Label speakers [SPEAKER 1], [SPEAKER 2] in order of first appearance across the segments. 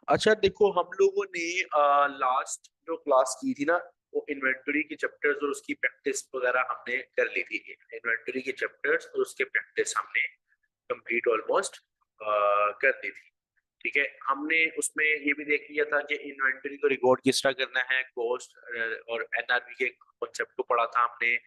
[SPEAKER 1] अच्छा देखो, हम लोगों ने लास्ट जो क्लास की थी ना, वो इन्वेंटरी के चैप्टर्स और उसकी प्रैक्टिस वगैरह हमने कर ली थी। इन्वेंटरी के चैप्टर्स और उसके प्रैक्टिस हमने कंप्लीट ऑलमोस्ट कर दी थी। ठीक है, हमने उसमें ये भी देख लिया था कि इन्वेंटरी को रिकॉर्ड किस तरह करना है, कॉस्ट और एनआरवी के कॉन्सेप्ट को पढ़ा था हमने।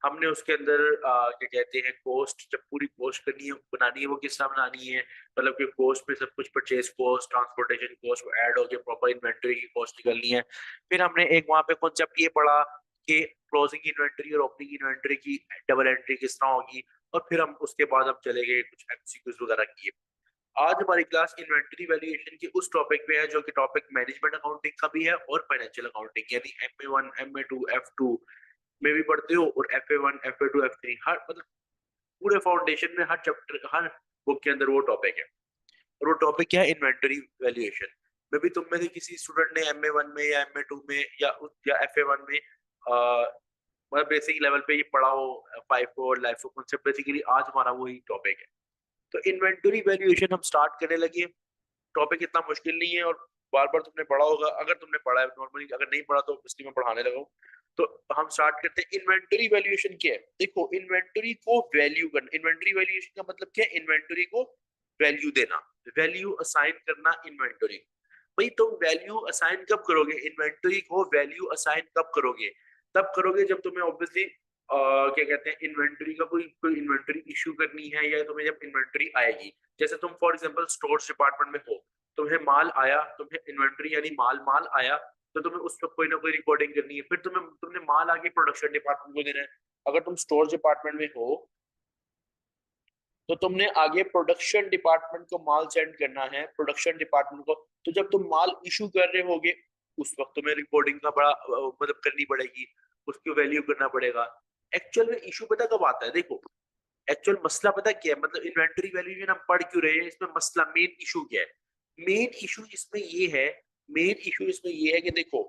[SPEAKER 1] हमने उसके अंदर क्या कहते हैं, कॉस्ट जब पूरी कॉस्ट करनी है, बनानी है, वो किस तरह बनानी है, मतलब कि कॉस्ट में सब कुछ purchase cost, transportation cost add होकर प्रॉपर इन्वेंटरी की कॉस्ट निकलनी है। फिर हमने एक वहां पे कॉन्सेप्ट ये पढ़ा कि क्लोजिंग इन्वेंटरी और ओपनिंग इन्वेंटरी की डबल एंट्री किस तरह होगी। और फिर हम उसके बाद हम चले गए कुछ एमसीक्यूज वगैरह किए। आज हमारी क्लास इन्वेंटरी वैल्यूएशन के उस टॉपिक पे है जो कि टॉपिक मैनेजमेंट अकाउंटिंग का भी है और फाइनेंशियल अकाउंटिंग, यानी MA1 MA2 F2 में भी पढ़ते हो, और FA1 FA2 F3 हर मतलब पूरे फाउंडेशन में हर चैप्टर हर बुक के अंदर वो टॉपिक है। और वो टॉपिक क्या है, इन्वेंटरी वैल्यूएशन। मे भी तुम में से किसी स्टूडेंट ने MA1 में या MA2 में या FA1 में मतलब बेसिक लेवल पे ये पढ़ा हो, FIFO और LIFO कॉन्सेप्ट। बेसिकली आज हमारा वही टॉपिक है। तो इन्वेंटरी वैल्यूएशन हम स्टार्ट करने लगे। टॉपिक इतना मुश्किल नहीं है और बार बार तुमने पढ़ा होगा। अगर तुमने पढ़ा है नॉर्मली, अगर नहीं पढ़ा तो इसलिए मैं पढ़ाने लगा हूँ। तो हम स्टार्ट करते हैं। इन्वेंटरी वैल्यूएशन क्या है? देखो, इन्वेंटरी को वैल्यू करना, इन्वेंटरी वैल्यूएशन का मतलब क्या है, इन्वेंटरी को वैल्यू देना, वैल्यू असाइन करना इन्वेंटरी। भाई तुम वैल्यू असाइन कब करोगे, इन्वेंटरी को वैल्यू असाइन कब करोगे? तब करोगे जब तुम्हें ऑब्वियसली क्या कहते हैं, इन्वेंटरी का कोई कोई इन्वेंटरी इश्यू करनी है, या तुम्हें जब इन्वेंटरी आएगी। जैसे तुम फॉर एग्जांपल स्टोर्स डिपार्टमेंट में हो, तुम्हें माल आया, तुम्हें इन्वेंटरी यानी माल माल आया, तो तुम्हें उस पर कोई ना कोई रिकॉर्डिंग करनी है। फिर तुमने माल आगे प्रोडक्शन डिपार्टमेंट को देना है। अगर तुम स्टोर डिपार्टमेंट में हो तो तुमने आगे प्रोडक्शन डिपार्टमेंट को माल सेंड करना है, प्रोडक्शन डिपार्टमेंट को। तो जब तुम माल इशू कर रहे होगे, उस वक्त तुम्हें रिकॉर्डिंग का बड़ा मतलब करनी पड़ेगी, उसकी वैल्यू करना पड़ेगा। एक्चुअल में इशू पता कब आता है? देखो, एक्चुअल मसला पता क्या है, मतलब इन्वेंटरी वैल्यूएशन हम पढ़ क्यों रहे हैं, इसमें मसला मेन इशू क्या है? मेन इशू इसमें ये है, मेन इशू इसमें ये है कि देखो,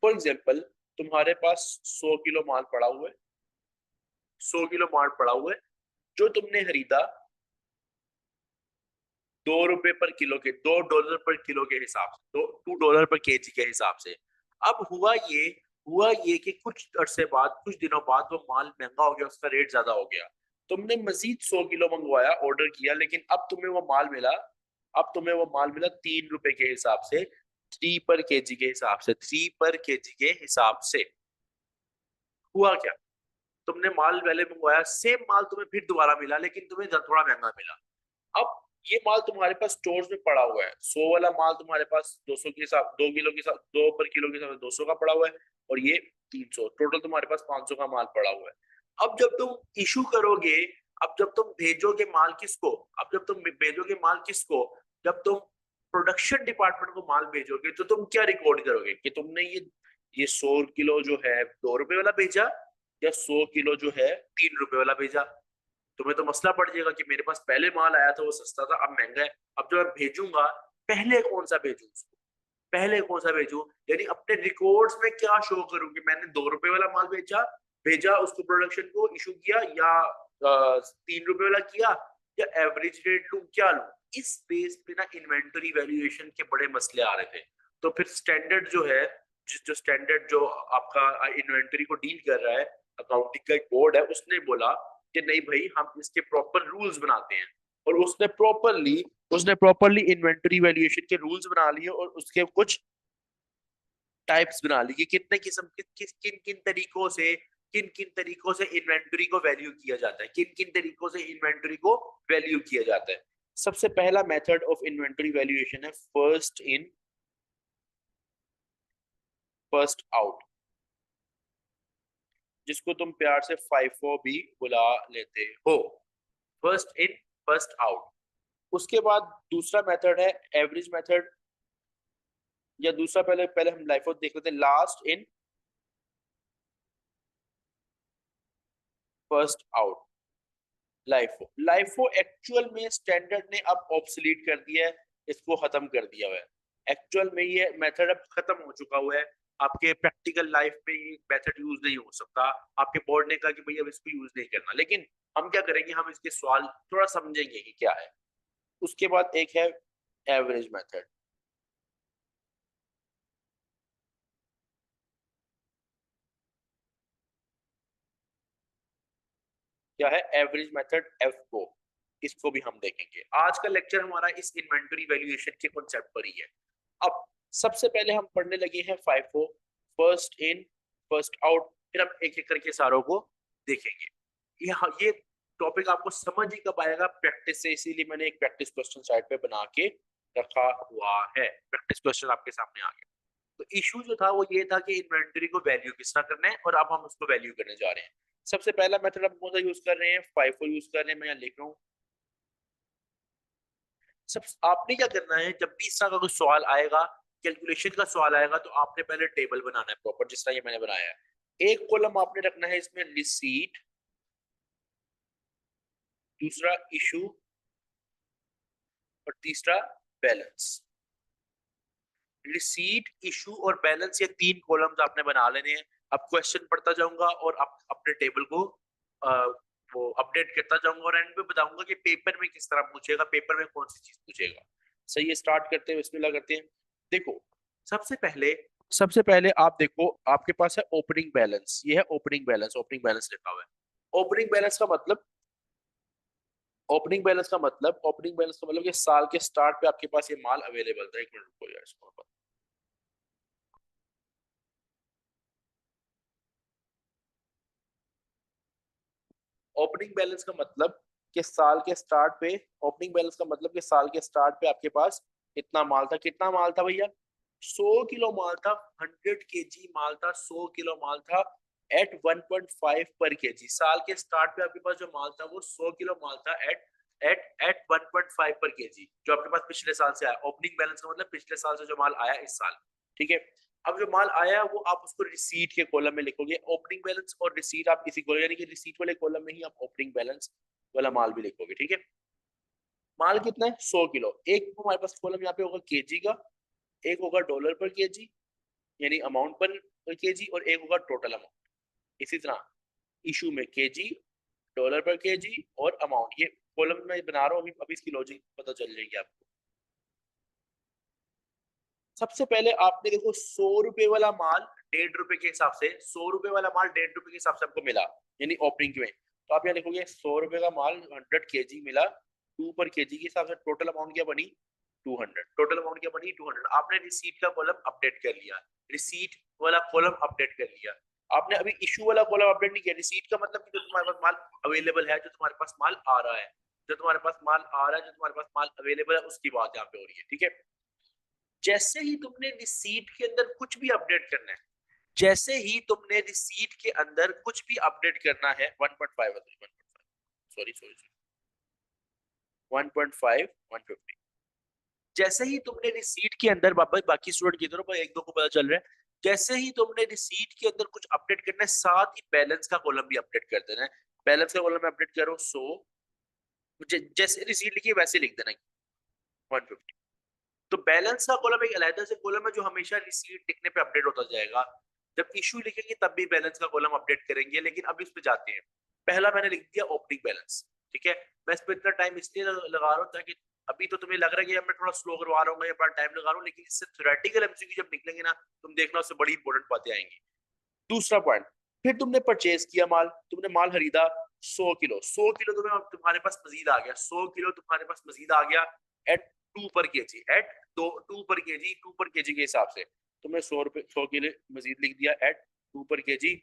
[SPEAKER 1] फॉर एग्जांपल तुम्हारे पास 100 किलो माल पड़ा हुआ है, 100 किलो माल पड़ा हुआ है, जो तुमने खरीदा $2 पर किलो के, $2 पर किलो के हिसाब से, तो $2 पर केजी के हिसाब से। अब हुआ ये कि कुछ अरसे बाद, कुछ दिनों बाद वो माल महंगा हो गया, उसका रेट ज्यादा हो गया। तुमने मजीद 100 किलो मंगवाया, ऑर्डर किया, लेकिन अब तुम्हें वो माल मिला $3 के हिसाब से, 3 पर केजी के हिसाब से, 3 पर केजी के हिसाब से। हुआ क्या? तुमने माल पहले मंगवाया, सेम माल तुम्हें फिर दोबारा मिला, लेकिन तुम्हें थोड़ा महंगा मिला। अब ये माल तुम्हारे पास स्टोर्स में पड़ा हुआ है, 100 वाला माल तुम्हारे पास 200 के हिसाब, 2 किलो के साथ, 2 पर किलो के हिसाब से 200 का पड़ा हुआ है, और ये 300, टोटल तुम्हारे पास 500 का माल पड़ा हुआ है। अब जब तुम इशू करोगे, अब जब तुम भेजोगे माल किसको, अब जब तुम भेजोगे माल किसको, जब तुम प्रोडक्शन डिपार्टमेंट को माल भेजोगे, तो तुम क्या रिकॉर्ड करोगे कि तुमने ये 100 किलो जो है $2 वाला भेजा, या 100 किलो जो है $3 वाला भेजा। तुम्हें तो मसला पड़ जाएगा कि मेरे पास पहले माल आया था वो सस्ता था, अब महंगा है। अब जो मैं भेजूंगा, पहले कौन सा भेजूं उसको, पहले कौन सा भेजूं, यानी अपने रिकॉर्ड्स में क्या शो करूं कि मैंने $2 वाला माल भेजा भेजा उसको, प्रोडक्शन को इशू किया, या $3 वाला किया, या एवरेज रेट लूं, क्या लूं? इस बेस पे ना इन्वेंटरी वैल्यूएशन के बड़े मसले आ रहे थे। तो फिर स्टैंडर्ड जो है, जो स्टैंडर्ड जो आपका इन्वेंटरी को डील कर रहा है, अकाउंटिंग का एक बोर्ड है, उसने बोला कि नहीं भाई, हम इसके प्रॉपर रूल्स बनाते हैं। और उसने प्रॉपरली इन्वेंटरी वैल्यूएशन के रूल्स बना लिए, और उसके कुछ टाइप्स बना ली कि कितने किस्म के किन किन तरीकों से, किन किन तरीकों से इन्वेंटरी को वैल्यू किया जाता है, किन किन तरीकों से इन्वेंटरी को वैल्यू किया जाता है। सबसे पहला मेथड ऑफ इन्वेंटरी वैल्यूएशन है फर्स्ट इन फर्स्ट आउट, जिसको तुम प्यार से फाइफो भी बुला लेते हो। First in first out. उसके बाद दूसरा मेथड है एवरेज मेथड, या दूसरा, पहले पहले हम लाइफो देख लेते हैं, last in first out. LIFO LIFO actual में स्टैंडर्ड ने अब ऑब्सोलीट कर दिया है, इसको खत्म कर दिया हुआ है। एक्चुअल में ये मेथड अब खत्म हो चुका हुआ है। आपके प्रैक्टिकल लाइफ में ये मेथड यूज नहीं हो सकता। आपके बोर्ड ने कहा कि भाई अब इसको यूज नहीं करना, लेकिन हम क्या करेंगे, हम इसके सवाल थोड़ा समझेंगे कि क्या है। उसके बाद एक है एवरेज मेथड। क्या है एवरेज मेथड FO, इसको भी हम देखेंगे। आज का लेक्चर हमारा इस इन्वेंटरी वैल्यूएशन के कॉन्सेप्ट पर ही है। अब सबसे पहले हम पढ़ने लगे हैं FIFO, first in first out, फिर हम एक एक करके सारों को देखेंगे। ये टॉपिक आपको समझ ही कब आएगा, प्रैक्टिस से, इसीलिए मैंने एक प्रैक्टिस क्वेश्चन साइड पे बना के रखा हुआ है। प्रैक्टिस क्वेश्चन आपके सामने आ गया। तो इशू जो था वो ये था कि इन्वेंटरी को वैल्यू किस तरह करना है, और अब हम उसको वैल्यू करने जा रहे हैं। सबसे पहला मेथड हम कौन सा यूज कर रहे हैं, FIFO यूज कर रहे हैं। मैं यहाँ लिख रहा हूँ। सब आपने क्या करना है, जब भी इस तरह का कोई सवाल आएगा, कैलकुलेशन का सवाल आएगा, तो आपने पहले टेबल बनाना है प्रॉपर, जिस तरह ये मैंने बनाया है। एक कॉलम आपने रखना है इसमें रिसीट, दूसरा इशू, और तीसरा बैलेंस। रिसीट, इशू और बैलेंस, ये तीन कॉलम्स आपने बना लेने हैं। अब क्वेश्चन पढ़ता जाऊंगा और अपने टेबल को वो अपडेट करता जाऊंगा, और एंड में बताऊंगा कि पेपर में किस तरह पूछेगा, पेपर में कौन सी चीज पूछेगा। सही है, स्टार्ट करते हैं, बिस्मिल्लाह करते हैं। देखो, सबसे पहले आप देखो, आपके पास है ओपनिंग बैलेंस। ये है ओपनिंग बैलेंस, ओपनिंग बैलेंस लिखा हुआ है। ओपनिंग बैलेंस का मतलब, कि साल के स्टार्ट पे आपके पास ये माल अवेलेबल था। एक मिनट रुको यार, इसको ओपनिंग बैलेंस का मतलब कि साल के स्टार्ट पे, ओपनिंग बैलेंस का मतलब कि साल के स्टार्ट पे आपके पास इतना माल था। कितना माल था भैया, 100 किलो माल था। 100 kg माल था, 100 किलो माल था एट 1.5 पर केजी। साल के स्टार्ट पे आपके पास जो माल था वो 100 किलो माल था एट एट एट 1.5 पर केजी, जो आपके पास पिछले साल से आया। ओपनिंग बैलेंस का मतलब पिछले साल से जो माल आया इस साल। ठीक है, अब जो माल आया वो आप उसको रिसीट के कॉलम में लिखोगे। ओपनिंग बैलेंस और रिसीट आप इसी कॉलम, यानी कि रिसीट वाले कॉलम में ही आप ओपनिंग बैलेंस वाला माल भी लिखोगे। ठीक है, माल कितना है, 100 किलो। एक तो हमारे पास कॉलम यहाँ पे होगा केजी का, एक होगा डॉलर पर केजी, यानी अमाउंट पर केजी, और एक होगा टोटल अमाउंट। इसी तरह इशू में केजी, डॉलर पर केजी और अमाउंट। ये कॉलम मैं बना रहा हूँ, अभी अभी इसकी लॉजिक पता चल जाएगी आपको। सबसे पहले आपने देखो 100 रुपए वाला माल 1.5 रुपए के हिसाब से, 100 रुपए वाला माल 1.5 रुपए के हिसाब से आपको मिला, यानी ओपनिंग में। तो आप यहाँ लिखोगे 100 रुपए का माल 100 kg मिला, 2 पर केजी के हिसाब से टोटल अमाउंट क्या बनी, 200। टोटल अमाउंट क्या बनी, 200। आपने रिसीट का कॉलम अपडेट कर लिया, रिसीट वाला कॉलम अपडेट कर लिया। आपने अभी इशू वाला कॉलम अपडेट नहीं किया। रिसीट का मतलब कि जो तुम्हारे पास माल अवेलेबल है, जो तुम्हारे पास माल आ रहा है, जो तुम्हारे पास माल आ रहा है, जो तुम्हारे पास माल अवेलेबल है, उसकी बात यहाँ पे हो रही है। ठीक है, जैसे ही तुमने रिसीट के अंदर कुछ भी अपडेट करना है, जैसे ही तुमने रिसीट के अंदर कुछ भी अपडेट करना है, 1.5 सॉरी सॉरी 1.5 150, जैसे ही तुमने रिसीट के अंदर, बाकी स्टूडेंट की तरफ एक दो को पता चल रहा है, जैसे ही तुमने रिसीट के अंदर कुछ अपडेट करना है, साथ ही बैलेंस का कॉलम भी अपडेट कर देना है। बैलेंस का कॉलम में अपडेट करो 100, जैसे रिसीट लिखी वैसे लिख देना 150। तो बैलेंस का कॉलम एक अलग से कॉलम है जो हमेशा रिसीट लिखने पे अपडेट होता जाएगा। जब इशू लिखेंगे तब भी बैलेंस का कॉलम अपडेट करेंगे, लेकिन अब इस पे जाते हैं। पहला मैंने लिख दिया ओपनिंग बैलेंस। ठीक है, मैं इस पे इतना टाइम इसलिए लगा रहा हूँ ताकि अभी तो तुम्हें लग रहा है कि मैं थोड़ा स्लो करवा रहा हूँ या बड़ा टाइम लगा रहा हूँ, लेकिन इससे थ्योरेटिकल एमसीक्यू जब निकलेंगे ना, तुम देखना उससे बड़ी इंपॉर्टेंट बातें आएंगी। दूसरा पॉइंट, फिर तुमने परचेज किया माल, तुमने माल खरीदा 100 किलो, 100 किलो तुम्हारे पास मजीद आ गया, 100 किलो तुम्हारे पास मजीद आ गया एट 2 पर केजी, एट 2 पर केजी के हिसाब से तुमने 100 किलो मजीद लिख दिया एट 2 पर केजी,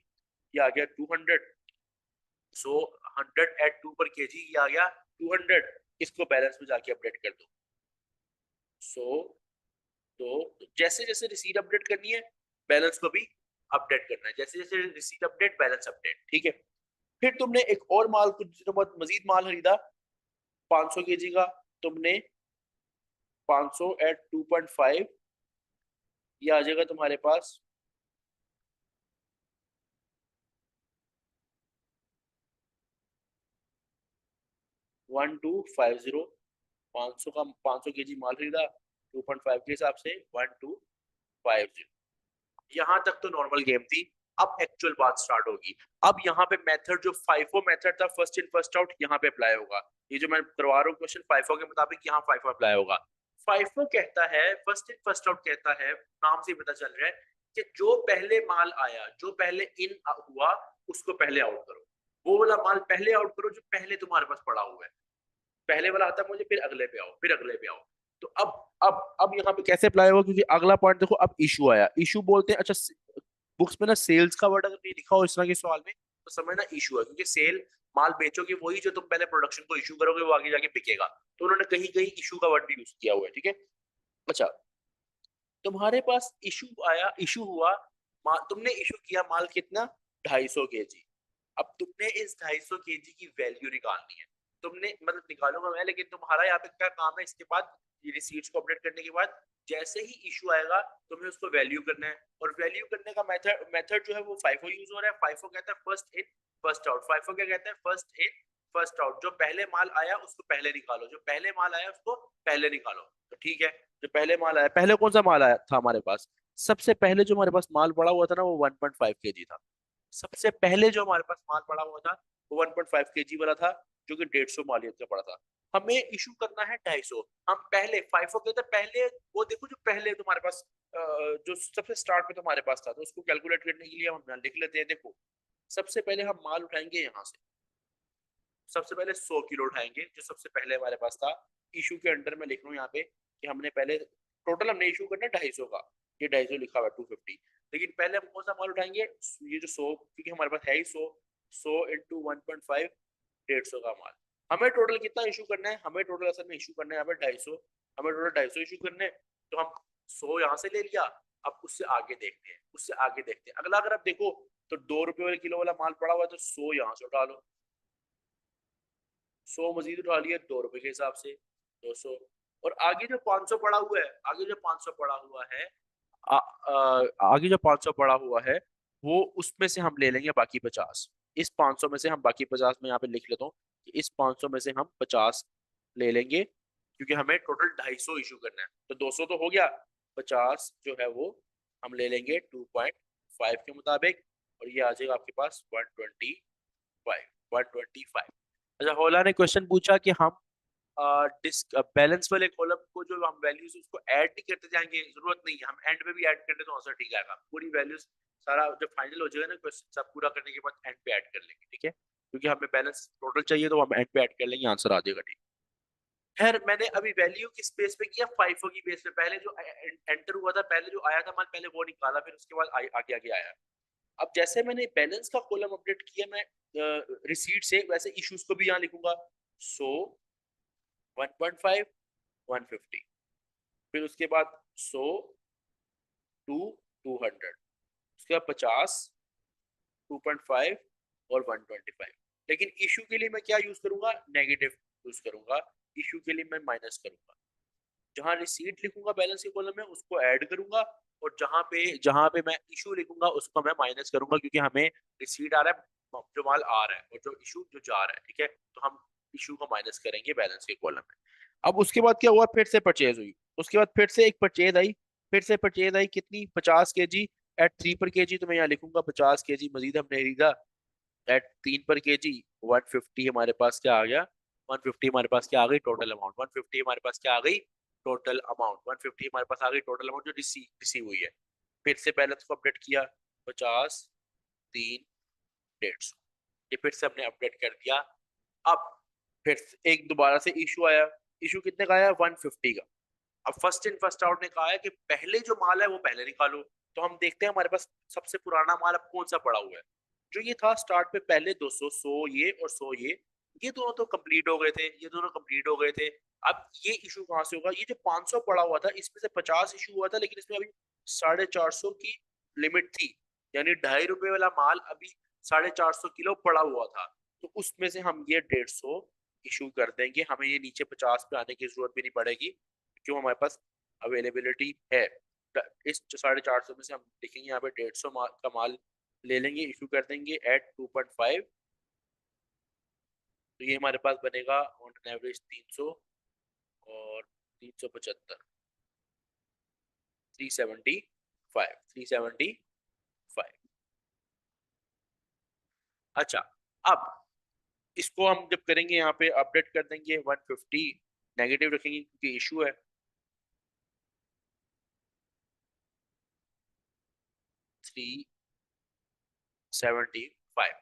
[SPEAKER 1] ये आ गया 200। सो 100 एट 2 पर केजी, ये आ गया 200। इसको बैलेंस में जाके अपडेट कर दो। सो तो जैसे जैसे रिसीट अपडेट करनी है, बैलेंस को भी अपडेट करना है, जैसे जैसे रिसीट अपडेट बैलेंस अपडेट। ठीक है, फिर तुमने एक और माल, कुछ दिनों बाद मजीद माल खरीदा 500 केजी का। तुमने 500 एट 2.5, ये आ जाएगा तुम्हारे पास 1250। 500 का 500 केजी माल खरीदा 2.5 के हिसाब से 1250। यहाँ तक तो नॉर्मल गेम थी। अब एक्चुअल बात स्टार्ट होगी। अब यहाँ पे मेथड जो फाइफो मेथड था, फर्स्ट इन फर्स्ट आउट, यहाँ पे अप्लाई होगा। ये जो मैं करवा रहा हूँ क्वेश्चन फाइफो के मुताबिक, यहाँ फाइफो अप्लाई होगा। फाइफो कहता है, फर्स्ट इन फर्स्ट आउट कहता है, नाम से पता चल रहा है कि जो पहले माल आया, जो पहले इन हुआ, उसको पहले आउट करो। वो वाला माल पहले आउट करो जो पहले तुम्हारे पास पड़ा हुआ है। पहले वाला आता है मुझे, फिर अगले पे आओ, फिर अगले पे आओ। तो अब यहाँ पे कैसे अप्लाई होगा, क्योंकि अगला पॉइंट देखो, अब इशू आया। इशू बोलते हैं, अच्छा बुक्स में ना सेल्स का वर्ड अगर नहीं लिखा हो इस तरह के सवाल में तो समझना इशू है, क्योंकि सेल माल बेचोगे वही जो तुम पहले प्रोडक्शन को इशू करोगे, वो आगे जाके बिकेगा। तो उन्होंने कहीं कहीं इशू का वर्ड भी यूज किया हुआ है, ठीक है। अच्छा, तुम्हारे पास इशू आया, इशू हुआ, तुमने इशू किया माल कितना, 250 kg। अब तुमने इस 250 kg की वैल्यू निकालनी है। तुमने मतलब निकालूंगा मैं, लेकिन तुम्हारा यहाँ पे क्या काम है, इसके बाद ये रिसीट्स को अपडेट करने के बाद जैसे ही इशू आएगा तुम्हें उसको वैल्यू करना है। और वैल्यू करने का मेथड मेथड जो है वो फाइफो यूज हो रहा है। फाइफो कहता है first in first out. FIFO क्या कहता है, फर्स्ट इन फर्स्ट आउट। जो पहले माल आया उसको पहले निकालो, जो पहले माल आया उसको पहले निकालो। तो ठीक है, जो पहले माल आया, पहले कौन सा माल आया था हमारे पास, सबसे पहले जो हमारे पास माल पड़ा हुआ था ना वो 1.5 kg था। सबसे पहले जो हमारे पास माल पड़ा हुआ था वो 1.5 kg वाला था, जो कि 150 मालियत का पड़ा था। हमें इशू करना है 250। हम पहले फाइफो के थे, पहले वो देखो जो पहले तुम्हारे पास जो सबसे स्टार्ट में तुम्हारे पास था, तो उसको कैलकुलेट करने के लिए हम यहाँ लिख लेते हैं। देखो, सबसे पहले हम माल उठाएंगे यहाँ से, सबसे पहले 100 किलो उठाएंगे जो सबसे पहले हमारे पास था। इशू के अंडर में लिख रहा हूँ यहाँ पे कि हमने पहले टोटल हमने इशू करना 250 का, ये 250 लिखा हुआ है 250। लेकिन पहले हम कौन सा माल उठाएंगे, ये जो 100, क्योंकि हमारे पास है ही 100। 100 इंटू 1.5, 150 का माल। हमें टोटल कितना इशू करना है, हमें टोटल असल में इशू करना है यहाँ पे 250। हमें टोटल 250 इशू करने हैं। तो हम 100 यहाँ से ले लिया। अब उससे आगे देखते हैं, उससे आगे देखते हैं अगला। अगर आप देखो तो 2 रुपए वाले किलो वाला माल पड़ा हुआ है, तो 100 यहाँ से उठा लो। 100 मजीद उठा लिया 2 रुपए के हिसाब से, 200। और आगे जो 500 पड़ा हुआ है, आगे जो 500 पड़ा हुआ है, आगे जो 500 पड़ा हुआ है, वो उसमें से हम ले लेंगे बाकी 50। इस 500 में से हम बाकी 50 में यहाँ पे लिख लेता हूँ कि इस 500 में से हम 50 ले लेंगे, क्योंकि हमें टोटल 250 इशू करना है। तो 200 तो हो गया, 50 जो है वो हम ले लेंगे 2.5 के मुताबिक, और ये आ जाएगा आपके पास 125। 125। अच्छा, होला ने क्वेश्चन पूछा कि हम बैलेंस वाले कॉलम को जो हम वैल्यूज उसको ऐड नहीं करते जाएंगे, जरूरत नहीं है, हम एंड में भी ऐड कर ले तो आंसर ठीक आएगा। पूरी वैल्यूज सारा जब फाइनल हो जाएगा ना क्वेश्चन सब पूरा करने के बाद एंड पे ऐड कर लेंगे, ठीक है, क्योंकि हमें बैलेंस टोटल चाहिए तो हम एंड पे ऐड कर लेंगे, आंसर आ जाएगा, ठीक। खैर, मैंने अभी वैल्यू किस बेस पे किया, फाइफो की बेस पे। पहले जो एंटर हुआ था, पहले जो आया था माल, पहले वो निकाला, फिर उसके बाद आगे आगे आया। अब जैसे मैंने बैलेंस का कॉलम अपडेट किया मैं रिसीट से, वैसे इश्यूज को भी यहाँ लिखूंगा। सो 1.5, 150, फिर उसके बाद 100 टू 200, उसके बाद 50, 2.5 और 125। लेकिन इशू के लिए मैं क्या यूज करूंगा, नेगेटिव यूज करूंगा। इशू के लिए मैं माइनस करूंगा। जहां रिसीट लिखूंगा बैलेंस के कॉलम में उसको ऐड करूंगा, और जहां पे मैं इशू लिखूंगा उसको मैं माइनस करूंगा, क्योंकि हमें रिसीट आ रहा है जो माल आ रहा है, और जो इशू जो जा रहा है, ठीक है। तो हम इशू को माइनस करेंगे बैलेंस के कॉलम में। अब उसके बाद क्या हुआ, फिर से परचेज हुई। उसके बाद फिर से एक परचेज आई, फिर से परचेज आई कितनी, 50 kg एट 3 पर kg। तो मैं यहाँ लिखूंगा 50 kg मजीद हमने खरीदा एट 3 पर kg। 150 हमारे पास क्या आ गया, 150 हमारे पास क्या आ गई, टोटल अमाउंट 150 हमारे पास क्या आ गई, टोटल अमाउंट 150 हमारे पास आ गई, टोटल अमाउंट जो रिसीव हुई है। फिर से बैलेंस को अपडेट किया, 50, 3, 150, ये फिर से हमने अपडेट कर दिया। अब फिर एक दोबारा से इशू आया। इशू कितने का आया, 150 का। अब फर्स्ट इन फर्स्ट आउट ने कहा है कि पहले जो माल है वो पहले निकालो। तो हम देखते हैं हमारे पास सबसे पुराना माल अब कौन सा पड़ा हुआ है। जो ये था स्टार्ट पे पहले 200, 100 ये और 100 ये दोनों तो कंप्लीट हो गए थे, ये दोनों कंप्लीट हो गए थे। अब ये इशू कहाँ से होगा, ये जो 500 पड़ा हुआ था इसमें से 50 इशू हुआ था, लेकिन इसमें अभी 450 की लिमिट थी, यानी 2.5 रुपए वाला माल अभी 450 किलो पड़ा हुआ था। तो उसमें से हम ये 150 इशू कर देंगे, हमें ये नीचे 50 पे आने की जरूरत भी नहीं पड़ेगी, क्यों हमारे पास अवेलेबिलिटी है। इस 450 में से हम लिखेंगे यहाँ पे 150 का माल ले लेंगे, इशू कर देंगे एट 2.5। तो ये हमारे पास बनेगा ऑन एन एवरेज 300 और 375, 375, 375। अच्छा, अब इसको हम जब करेंगे यहाँ पे अपडेट कर देंगे 150, नेगेटिव रखेंगे क्योंकि इशू है। 375,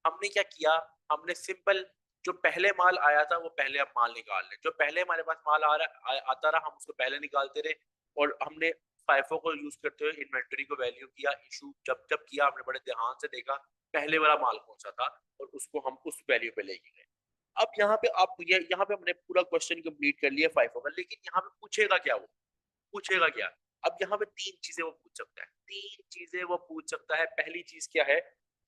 [SPEAKER 1] हमने क्या किया, हमने सिंपल जो पहले माल आया था वो पहले हम माल निकाल लें, जो पहले हमारे पास माल आता रहा हम उसको पहले निकालते रहे। और हमने फाइफो को यूज करते हुए इन्वेंटरी को वैल्यू किया, इशू जब जब किया हमने बड़े ध्यान से देखा पहले वाला माल कौन सा था और उसको हम उस वैल्यू पे लेके गए। अब यहाँ पे आप ये यहाँ पे हमने पूरा क्वेश्चन कंप्लीट कर लिया फाइफो का, लेकिन यहाँ पे पूछेगा क्या वो, पूछेगा क्या? अब यहाँ पे तीन चीजें वो पूछ सकता है, तीन चीजें वो पूछ सकता है। पहली चीज क्या है,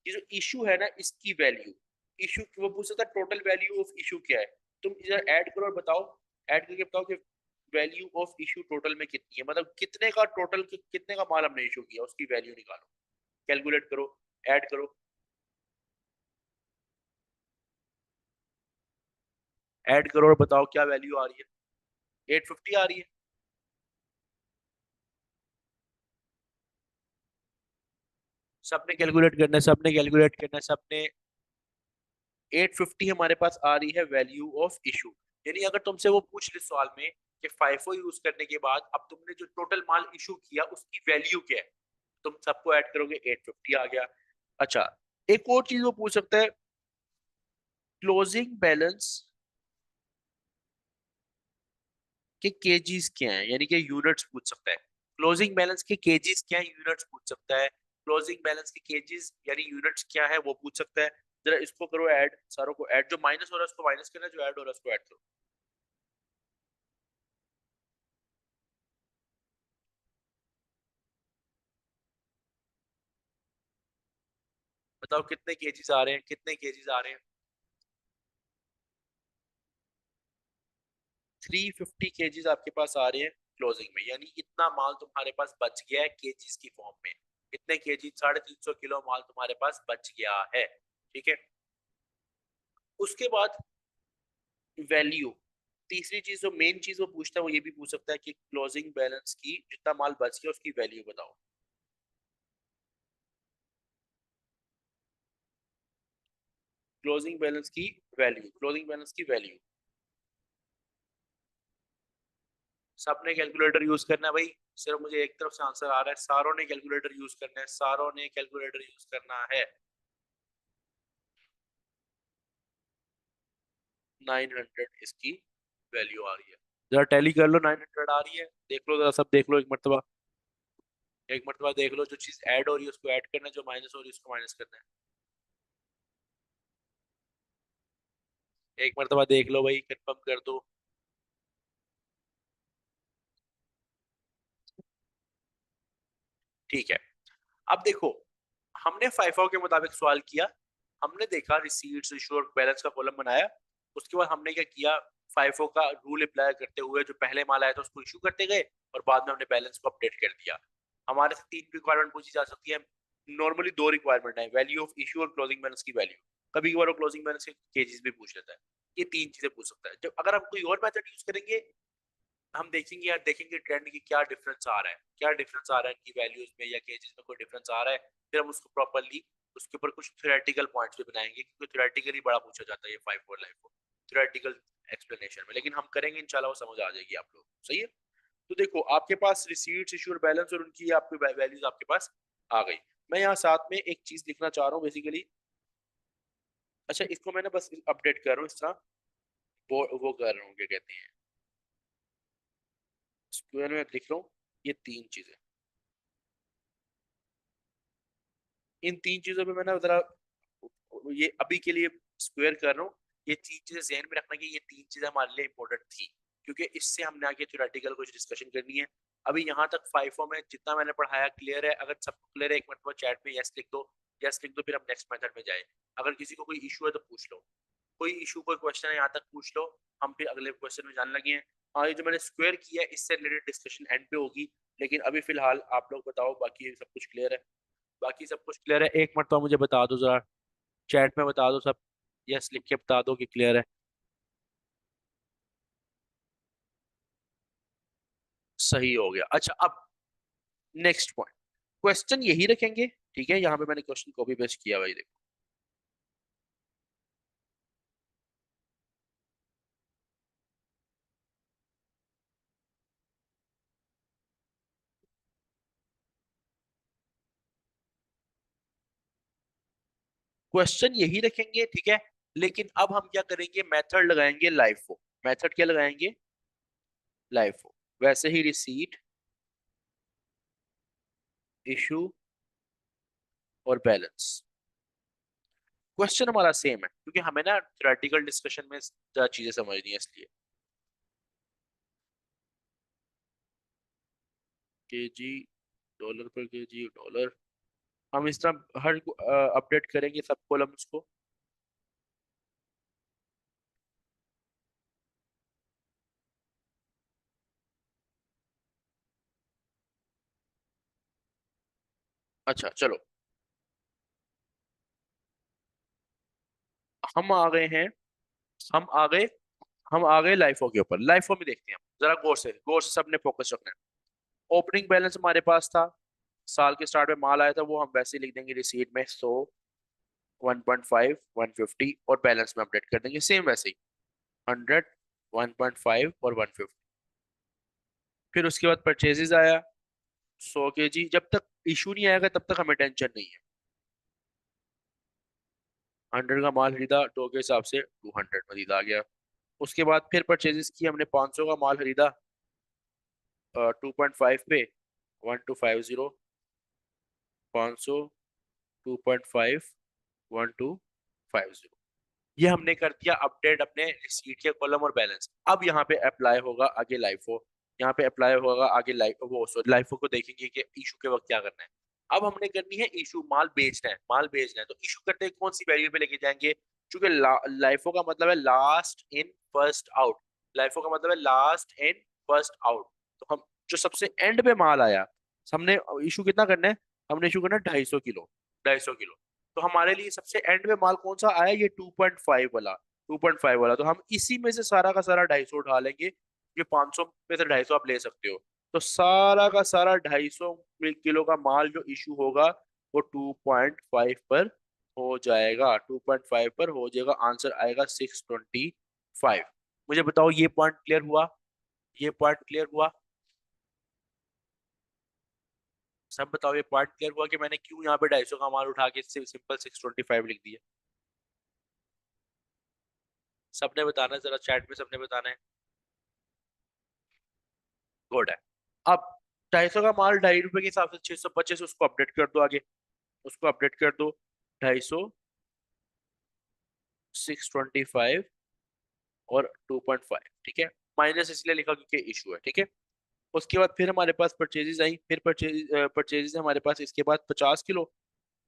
[SPEAKER 1] ये जो इशू है ना इसकी वैल्यू, इशू वो पूछ सकता है टोटल वैल्यू ऑफ इशू क्या है। तुम इधर ऐड करो और बताओ, ऐड करके बताओ कि वैल्यू ऑफ इशू टोटल में कितनी है, मतलब कितने का टोटल, कितने का माल हमने इशू किया उसकी वैल्यू निकालो, कैलकुलेट करो, ऐड करो, ऐड करो और बताओ क्या वैल्यू आ रही है। 850 आ रही है। सबने कैलकुलेट करना है, सबने कैलकुलेट करना है, सबने। 850 हमारे पास आ रही है वैल्यू ऑफ इशू। यानी अगर तुमसे वो पूछ ले सवाल में कि फाइफो यूज करने के बाद अब तुमने जो टोटल माल इशू किया उसकी वैल्यू क्या है, तुम सबको ऐड करोगे 850 आ गया। अच्छा, एक और चीज वो पूछ सकता है, क्लोजिंग बैलेंस के केजीज क्या है, यानी कि यूनिट्स पूछ सकता है। क्लोजिंग बैलेंस के केजीज क्या है, यूनिट्स पूछ सकता है। क्लोजिंग बैलेंस के केजीज यानी यूनिट्स क्या है वो पूछ सकता है। जरा इसको करो ऐड, सारों को ऐड, जो माइनस हो रहा है उसको माइनस करना, जो ऐड हो रहा है उसको ऐड करो। बताओ कितने केजीज आ रहे हैं, कितने केजीज आ रहे हैं। 350 केजीज आपके पास आ रहे हैं क्लोजिंग में, यानी इतना माल तुम्हारे पास बच गया है केजीज की फॉर्म में। कितने केजी, 350 किलो माल तुम्हारे पास बच गया है। ठीक है, उसके बाद वैल्यू, तीसरी चीज जो मेन चीज वो पूछता है वो ये भी पूछ सकता है कि क्लोजिंग बैलेंस की जितना माल बच गया उसकी वैल्यू बताओ। क्लोजिंग बैलेंस की वैल्यू, क्लोजिंग बैलेंस की वैल्यू। सबने कैलकुलेटर यूज करना है भाई, सिर्फ मुझे एक तरफ से आंसर आ रहा है, सारों ने कैलकुलेटर यूज करना है, सारों ने कैलकुलेटर यूज करना है। 900 इसकी वैल्यू आ रही है। जरा टैली कर लो, 900 आ रही है, देख लो जरा, सब देख लो एक मरतबा, एक मरतबा देख लो, जो चीज ऐड हो रही है उसको ऐड करना है, जो माइनस हो रही है उसको माइनस करना है। एक मरतबा देख लो भाई, कंफर्म कर दो। ठीक है, अब देखो, हमने फाइफा के मुताबिक सवाल किया, हमने देखा रिसीट्स, इशू और बैलेंस का कॉलम बनाया। उसके बाद हमने क्या किया, फाइफो का रूल अप्लाई करते हुए जो पहले माल आया था उसको इशू करते गए और बाद में हमने बैलेंस को अपडेट कर दिया। हमारे से तीन रिक्वायरमेंट पूछी जा सकती है, नॉर्मली दो रिक्वायरमेंट है, वैल्यू ऑफ इशू और क्लोजिंग बैलेंस की वैल्यू। कभी कभार वो क्लोजिंग बैलेंस के केजेस भी पूछ लेता है। ये तीन चीजें पूछ सकता है। जब अगर हम कोई और मेथड यूज करेंगे, हम देखेंगे यार, देखेंगे ट्रेंड की क्या डिफरेंस आ रहा है, क्या डिफरेंस आ रहा है इनकी वैल्यूज में या केजेस में, कोई डिफरेंस आ रहा है, फिर हम उसको प्रॉपरली उसके ऊपर कुछ थ्योरेटिकल पॉइंट्स भी बनाएंगे, क्योंकि थ्योरेटिकली बड़ा पूछा जाता है ये 5 4 लाइफ को, थ्योरेटिकल एक्सप्लेनेशन में, लेकिन हम करेंगे इंशाल्लाह, वो समझ आ जाएगी आप लोग, सही है। तो देखो आपके पास रिसीट्स, इशू और बैलेंस और उनकी आपकी वैल्यूज आपके पास आ गई। मैं यहाँ साथ में एक चीज लिखना चाह रहा हूँ बेसिकली। अच्छा, इसको मैंने बस अपडेट कर रहा हूँ इस तरह, वो कर रहा हूँ, क्या कहते हैं, स्क्वायर में लिख रहा हूँ ये तीन चीजें। इन तीन चीजों पे मैं ना जरा ये अभी के लिए स्क्वायर कर रहा हूँ। ये तीन चीजें जहन में रखना कि ये तीन चीजें हमारे लिए इंपॉर्टेंट थी, क्योंकि इससे हमने आगे थ्योरेटिकल कुछ डिस्कशन करनी है। अभी यहाँ तक फाइफो में जितना मैंने पढ़ाया क्लियर है, अगर सबको क्लियर है एक मिनट में चैट में यस लिख दो, यस लिख दो, फिर हम नेक्स्ट मेथड में जाए। अगर किसी को कोई इशू है तो पूछ लो, कोई इशू कोई क्वेश्चन है यहाँ तक पूछ लो, हम फिर अगले क्वेश्चन में जाने लगे हैं। हाँ, ये जो मैंने स्क्वायर किया है इससे रिलेटेड डिस्कशन एंड पे होगी, लेकिन अभी फिलहाल आप लोग बताओ बाकी सब कुछ क्लियर है। बाकी सब कुछ क्लियर है, एक मिनट तो मुझे बता दो जरा, चैट में बता दो सब, यस लिख के बता दो कि क्लियर है। सही हो गया। अच्छा, अब नेक्स्ट पॉइंट, क्वेश्चन यही रखेंगे, ठीक है, यहाँ पे मैंने क्वेश्चन कॉपी पेस्ट किया भाई, देखो। क्वेश्चन यही रखेंगे, ठीक है। लेकिन अब हम क्या करेंगे, मेथड लगाएंगे लाइफो। मेथड क्या लगाएंगे, लाइफो। वैसे ही रिसीट, इशू और बैलेंस। क्वेश्चन हमारा सेम है क्योंकि हमें ना थ्योरेटिकल डिस्कशन में ज्यादा चीजें समझनी है इसलिए। केजी, डॉलर पर केजी, डॉलर। हम इस तरह हर अपडेट करेंगे सब कॉलम्स को। अच्छा चलो, हम आ गए हैं, हम आ गए हम आ गए लाइफो के ऊपर। लाइफो में देखते हैं जरा गौर से सबने फोकस रखना है। ओपनिंग बैलेंस हमारे पास था, साल के स्टार्ट में माल आया था, वो हम वैसे ही लिख देंगे रिसीट में 100, 1.5, 150, और बैलेंस में अपडेट कर देंगे सेम वैसे ही 100, 1.5 और 150। फिर उसके बाद परचेजेस आया 100 kg। जब तक इशू नहीं आएगा तब तक हमें टेंशन नहीं है। 100 का माल खरीदा, टो के हिसाब से 200 मजीद आ गया। उसके बाद फिर परचेजेस की हमने, 500 का माल खरीदा 2.5 पे, 1250, 500, 2.5, 1250। ये हमने कर दिया अपडेट अपने रिसीट के कॉलम और बैलेंस। अब यहाँ पे अप्लाई होगा आगे लाइफो, यहाँ पे अप्लाई होगा आगे लाइफ वो सॉरी लाइफो को देखेंगे कि इशू के वक्त क्या करना है। अब हमने करनी है इशू, माल बेचना है, माल बेचना है तो इशू करते हैं कौन सी वैल्यू पे लेके जाएंगे। क्योंकि लाइफो का मतलब है last in first out. LIFO का मतलब है लास्ट इन फर्स्ट आउट। तो हम जो सबसे एंड पे माल आया, हमने इशू कितना करना है, हमने इशू करना है 250 किलो, 250 किलो। तो हमारे लिए सबसे एंड में माल कौन सा आया, ये 2.5 वाला, 2.5 वाला। तो हम इसी में से सारा का सारा 250 उठा लेंगे। ये 500 में से 250 आप ले सकते हो। तो सारा का सारा 250 किलो का माल जो इशू होगा वो 2.5 पर हो जाएगा, 2.5 पर हो जाएगा। आंसर आएगा 625। मुझे बताओ ये पॉइंट क्लियर हुआ, ये पॉइंट क्लियर हुआ? सब बताओ ये पॉइंट क्लियर हुआ कि मैंने क्यों यहाँ पे 250 का माल उठा के सिंपल 625 लिख दिया? सबने बताना है, जरा चैट में सबने बताना है। गुड है। अब 250 का माल ₹2.5 के हिसाब से 625, उसको अपडेट कर दो आगे, उसको अपडेट कर दो। 250, 625 और 2.5, ठीक है। माइनस इसलिए लिखा क्योंकि इशू है, ठीक है। उसके बाद फिर हमारे पास परचेजेस आई, फिर परचेजेस हमारे पास इसके बाद 50 किलो,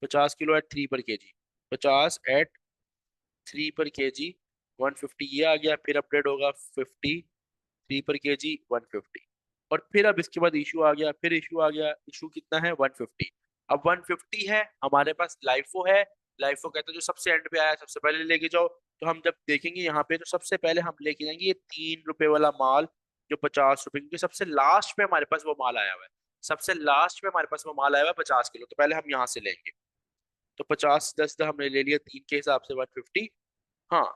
[SPEAKER 1] 50 किलो एट 3 पर केजी, 50 एट 3 पर केजी 150, ये आ गया। फिर अपडेट होगा 50, 3 पर केजी 150। और फिर अब इसके बाद इशू आ गया, फिर इशू आ गया। इशू कितना है, 150। अब 150 है हमारे पास, लाइफो है। लाइफो कहता है जो सबसे एंड पे आया सबसे पहले लेके जाओ। तो हम जब देखेंगे यहाँ पे तो सबसे पहले हम लेके जाएंगे ये ₹3 वाला माल, जो ₹50, क्योंकि सबसे लास्ट पे हमारे पास वो माल आया हुआ है। सबसे लास्ट पे हमारे पास वो माल आया हुआ है 50 किलो, तो पहले हम यहाँ से लेंगे। तो 50 10 हमने ले लिया 3 के हिसाब से 150। हाँ,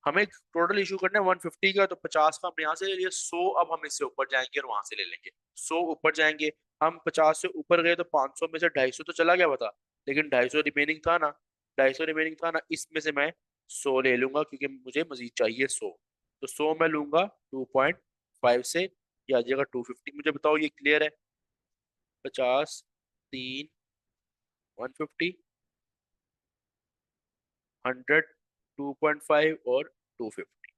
[SPEAKER 1] हमें टोटल इशू करना है 150 का, तो 50 का हमने यहाँ से ले लिया। 100 अब हम इससे ऊपर जाएंगे और वहां से ले लेंगे। 100 ऊपर जाएंगे, हम 50 से ऊपर गए तो 500 में से 250 तो चला गया बता, लेकिन 250 रिमेनिंग था ना, 250 रिमेनिंग था ना, इसमें से मैं 100 ले लूंगा क्योंकि मुझे मजीद चाहिए 100। तो 100 मैं लूंगा 2.5 से, ये आ जाएगा 250। मुझे बताओ ये क्लियर है? 50, 3, 150, 100, 2.5 और 250।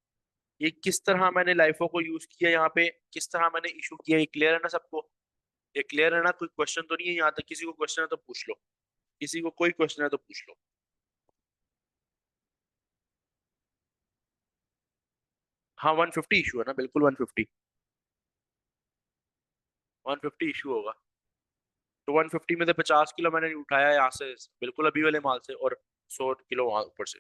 [SPEAKER 1] ये किस तरह मैंने लाइफो को यूज किया यहाँ पे, किस तरह मैंने इशू किया, ये क्लियर है ना सबको? ये क्लियर है ना? कोई क्वेश्चन तो नहीं है यहाँ तक? किसी को क्वेश्चन है तो पूछ लो, किसी को कोई क्वेश्चन है तो पूछ लो। हाँ 150 इशू है ना, बिल्कुल 150, 150 इशू होगा। तो 150 में से 50 किलो मैंने उठाया यहाँ से, बिल्कुल अभी वाले माल से, और 100 किलो वहां ऊपर से।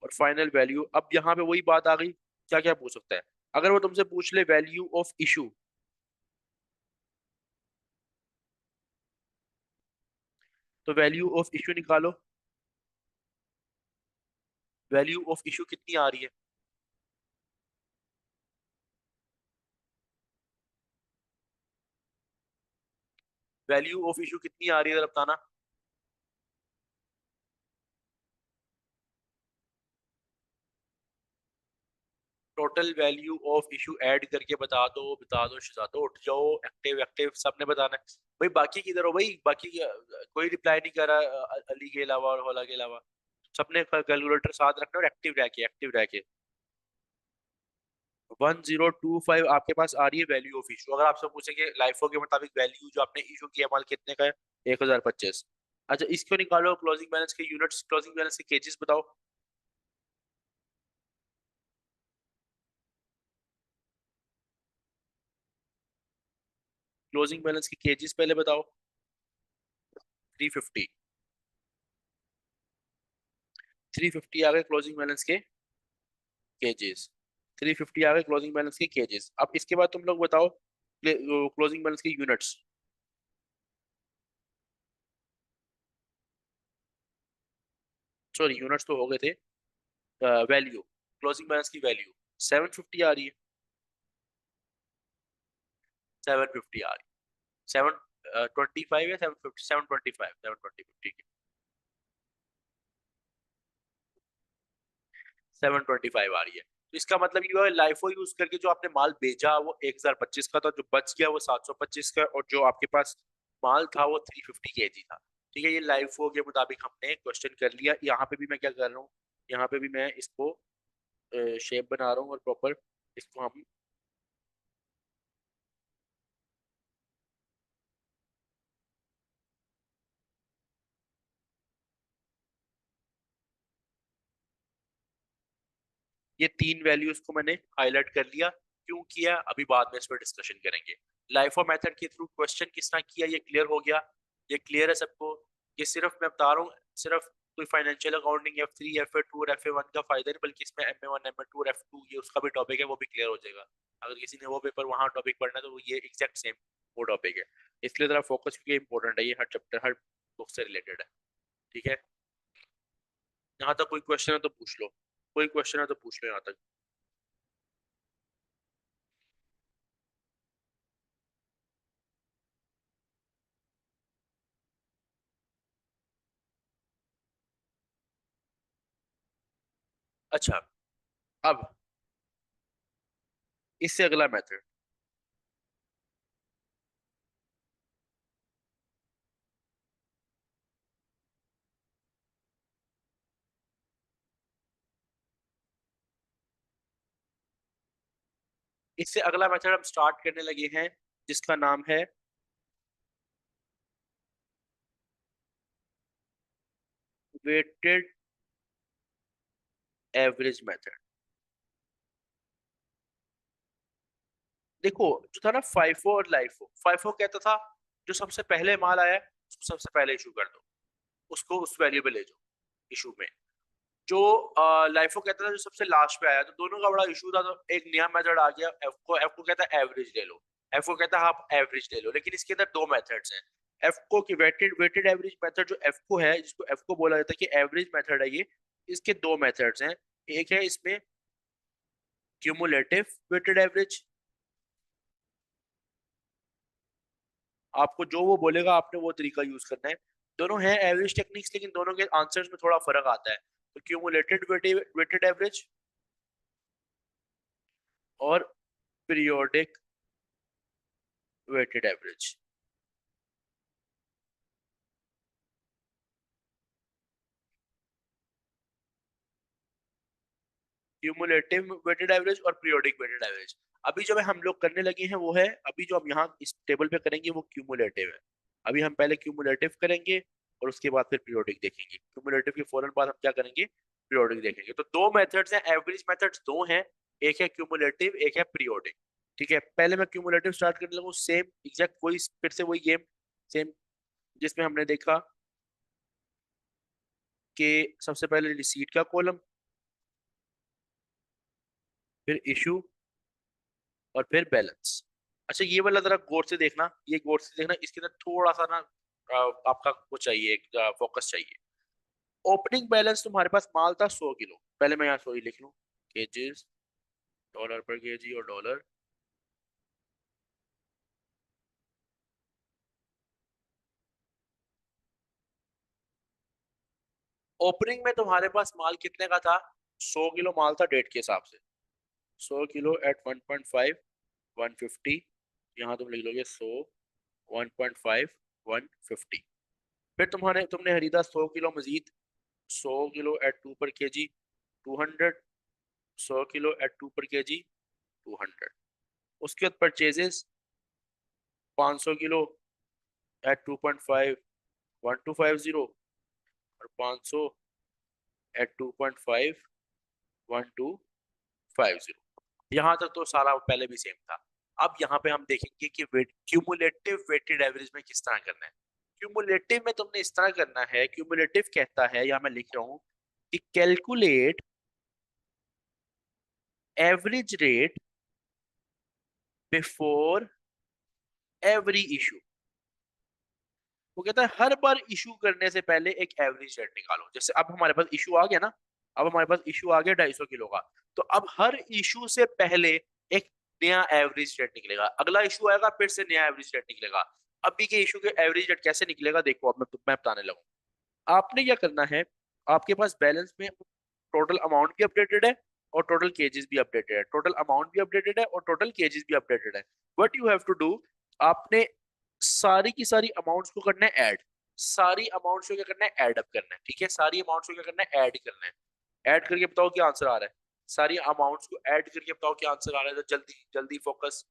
[SPEAKER 1] और फाइनल वैल्यू, अब यहाँ पे वही बात आ गई, क्या क्या पूछ सकता है। अगर वो तुमसे पूछ ले वैल्यू ऑफ इशू, तो वैल्यू ऑफ इशू निकालो। वैल्यू ऑफ इशू कितनी आ रही है? वैल्यू ऑफ इशू कितनी आ रही है जरा बताना। Total value of issue add करके बता दो शिजा, तो उठ जाओ, एक्टिव एक्टिव सबने बताना है भाई। बाकी किधर हो भाई, बाकी कोई रिप्लाई नहीं कर रहा, अली के अलावा और होला के अलावा। सबने कैलकुलेटर साथ रखना और एक्टिव रह के 1025 आपके पास आ रही है वैल्यू ऑफ इशू। अगर आपसे पूछेंगे लाइफो के मुताबिक वैल्यू जो आपने इशू किया माल कितने का है, 1025। अच्छा इसको निकालो, क्लोजिंग बैलेंस के यूनिट्स, क्लोजिंग बैलेंस के केजेस बताओ। क्लोजिंग बैलेंस के केजेस पहले बताओ। 350, 350 आ गए क्लोजिंग बैलेंस के केजेस। 350 आ गए क्लोजिंग बैलेंस के केजेस। अब इसके बाद तुम लोग बताओ क्लोजिंग बैलेंस के यूनिट्स। सॉरी यूनिट्स तो हो गए थे। वैल्यू, क्लोजिंग बैलेंस की वैल्यू 750 आ रही है, 750 आ रही है। 725 या 750, 725, 725 ठीक है। 725 आ रही है, तो इसका मतलब ये है लाइफो यूज करके जो आपने माल बेचा वो 1025 का था, जो बच गया वो 725 का, और जो आपके पास माल था वो 350 kg था। ठीक है, ये लाइफो के मुताबिक हमने क्वेश्चन कर लिया। यहाँ पे भी मैं क्या कर रहा हूँ, यहाँ पे भी मैं इसको शेप बना रहा हूँ और प्रॉपर इसको हम ये तीन वैल्यूज को मैंने हाईलाइट कर लिया। क्यों किया अभी बाद में इस पर डिस्कशन करेंगे। लाइफो मेथड के थ्रू क्वेश्चन किस तरह किया ये क्लियर हो गया, ये क्लियर है सबको। ये सिर्फ मैं बता रहा हूँ, सिर्फ कोई फाइनेंशियल अकाउंटिंग F3 FA2 और FA1 का फायदा नहीं, बल्कि इसमें MA1 MA2 और F2 ये उसका भी टॉपिक है, वो भी क्लियर हो जाएगा। अगर किसी ने वो पेपर वहाँ टॉपिक पढ़ना है तो वो ये एग्जैक्ट सेम वो टॉपिक है। इसलिए जरा फोकस, क्योंकि इंपॉर्टेंट है ये, हर चैप्टर हर बुक से रिलेटेड है। ठीक है, यहाँ तक कोई क्वेश्चन है तो पूछ लो, कोई क्वेश्चन है तो पूछ लो यहाँ तक। अच्छा, अब इससे अगला मेथड, इससे अगला मेथड हम स्टार्ट करने लगे हैं, जिसका नाम है वेटेड एवरेज मेथड। देखो जो था ना फाइफो और लाइफो, फाइफो कहता था जो सबसे पहले माल आया है उसको सबसे पहले इशू कर दो, उसको उस वैल्यू पे ले जाओ इशू में। जो लाइफो कहता था जो सबसे लास्ट पे आया, तो दोनों का बड़ा इशू था। तो एक नया मेथड आ गया, एफ को कहता है एवरेज ले लो, एफ को कहता है आप एवरेज ले लो। लेकिन इसके अंदर दो मेथड्स हैं। एफ को की वेटेड वेटेड एवरेज मेथड जो एफ को है, जिसको एफ को बोला जाता है कि एवरेज मेथड है ये, इसके दो मेथड्स हैं। एक है इसमें क्यूमुलेटिव वेटेड एवरेज, आपको जो वो बोलेगा आपने वो तरीका यूज करना है। दोनों हैं एवरेज टेक्निक्स, लेकिन दोनों के आंसर्स में थोड़ा फर्क आता है। तो क्यूमुलेटेड वेटेड एवरेज और periodic weighted average. Cumulative weighted average और पीरियोडिक वेटेड एवरेज। अभी जो हम लोग करने लगे हैं वो है, अभी जो हम यहाँ इस टेबल पे करेंगे वो क्यूमुलेटिव है। अभी हम पहले क्यूमुलेटिव करेंगे और उसके बाद फिर पीरियोडिक देखेंगे। क्यूमुलेटिव के फौरन बाद हम क्या करेंगे, पीरियोडिक देखेंगे। तो दो मेथड्स हैं, एवरेज मेथड्स दो हैं, एक है क्यूमुलेटिव एक है पीरियोडिक। ठीक है, पहले मैं क्यूमुलेटिव स्टार्ट करने लगूँ, सेम एग्जैक्ट वही फिर से वही गेम सेम, जिसमें हमने देखा कि सबसे पहले रिसीट का कॉलम, फिर इशू और फिर बैलेंस। अच्छा ये वाला जरा गौर से देखना, ये गौर से देखना, इसके अंदर थोड़ा सा ना आपका वो चाहिए, फोकस चाहिए। ओपनिंग बैलेंस तुम्हारे पास माल था 100 किलो, पहले मैं यहाँ 100 ही लिख लूँ, केजीज, डॉलर पर केजी और डॉलर। ओपनिंग में तुम्हारे पास माल कितने का था, 100 किलो माल था डेट के हिसाब से। 100 किलो एट 1.5 150, यहाँ तुम लिख लोगे 100 1.5 150। फिर तुमने खरीदा 100 किलो मजीद, 100 किलो एट 2 पर केजी 200, 100 किलो एट 2 पर केजी 200। उसके बाद परचेजेस 500 किलो एट 2.5 1250 और 500 एट 2.5 1250। यहाँ तक तो सारा पहले भी सेम था। अब यहाँ पे हम देखेंगे कि क्यूमुलेटिव वेटेड एवरेज में किस तरह करना है। क्यूमुलेटिव में तुमने इस तरह करना है, क्यूमुलेटिव कहता है, या मैं लिख रहा हूँ कि calculate average rate before every issue. वो कहता है हर बार इशू करने से पहले एक एवरेज रेट निकालो। जैसे अब हमारे पास इशू आ गया ना, अब हमारे पास इशू आ गया 250 किलो का, तो अब हर इशू से पहले एक नया एवरेज रेट निकलेगा। अगला इशू आएगा फिर से नया एवरेज रेट निकलेगा। अभी के इशू के एवरेज रेट कैसे निकलेगा देखो, अब मैं बताने लगूँ। आपने क्या करना है, आपके पास बैलेंस में टोटल अमाउंट भी अपडेटेड है और टोटल केजेस भी अपडेटेड है, टोटल अमाउंट भी अपडेटेड है और टोटल केजेस भी अपडेटेड है। What you have to do, आपने सारी की सारी अमाउंट्स को करना है ऐड, सारी अमाउंट्स को क्या करना है, ऐड अप करना है। ठीक है, सारी अमाउंट्स को क्या करना है, ऐड करना है। ऐड करके बताओ क्या आंसर आ रहा है। सारी अमाउंट्स को ऐड करके बताओ क्या आंसर आ रहा है। तो जल्दी जल्दी फोकस,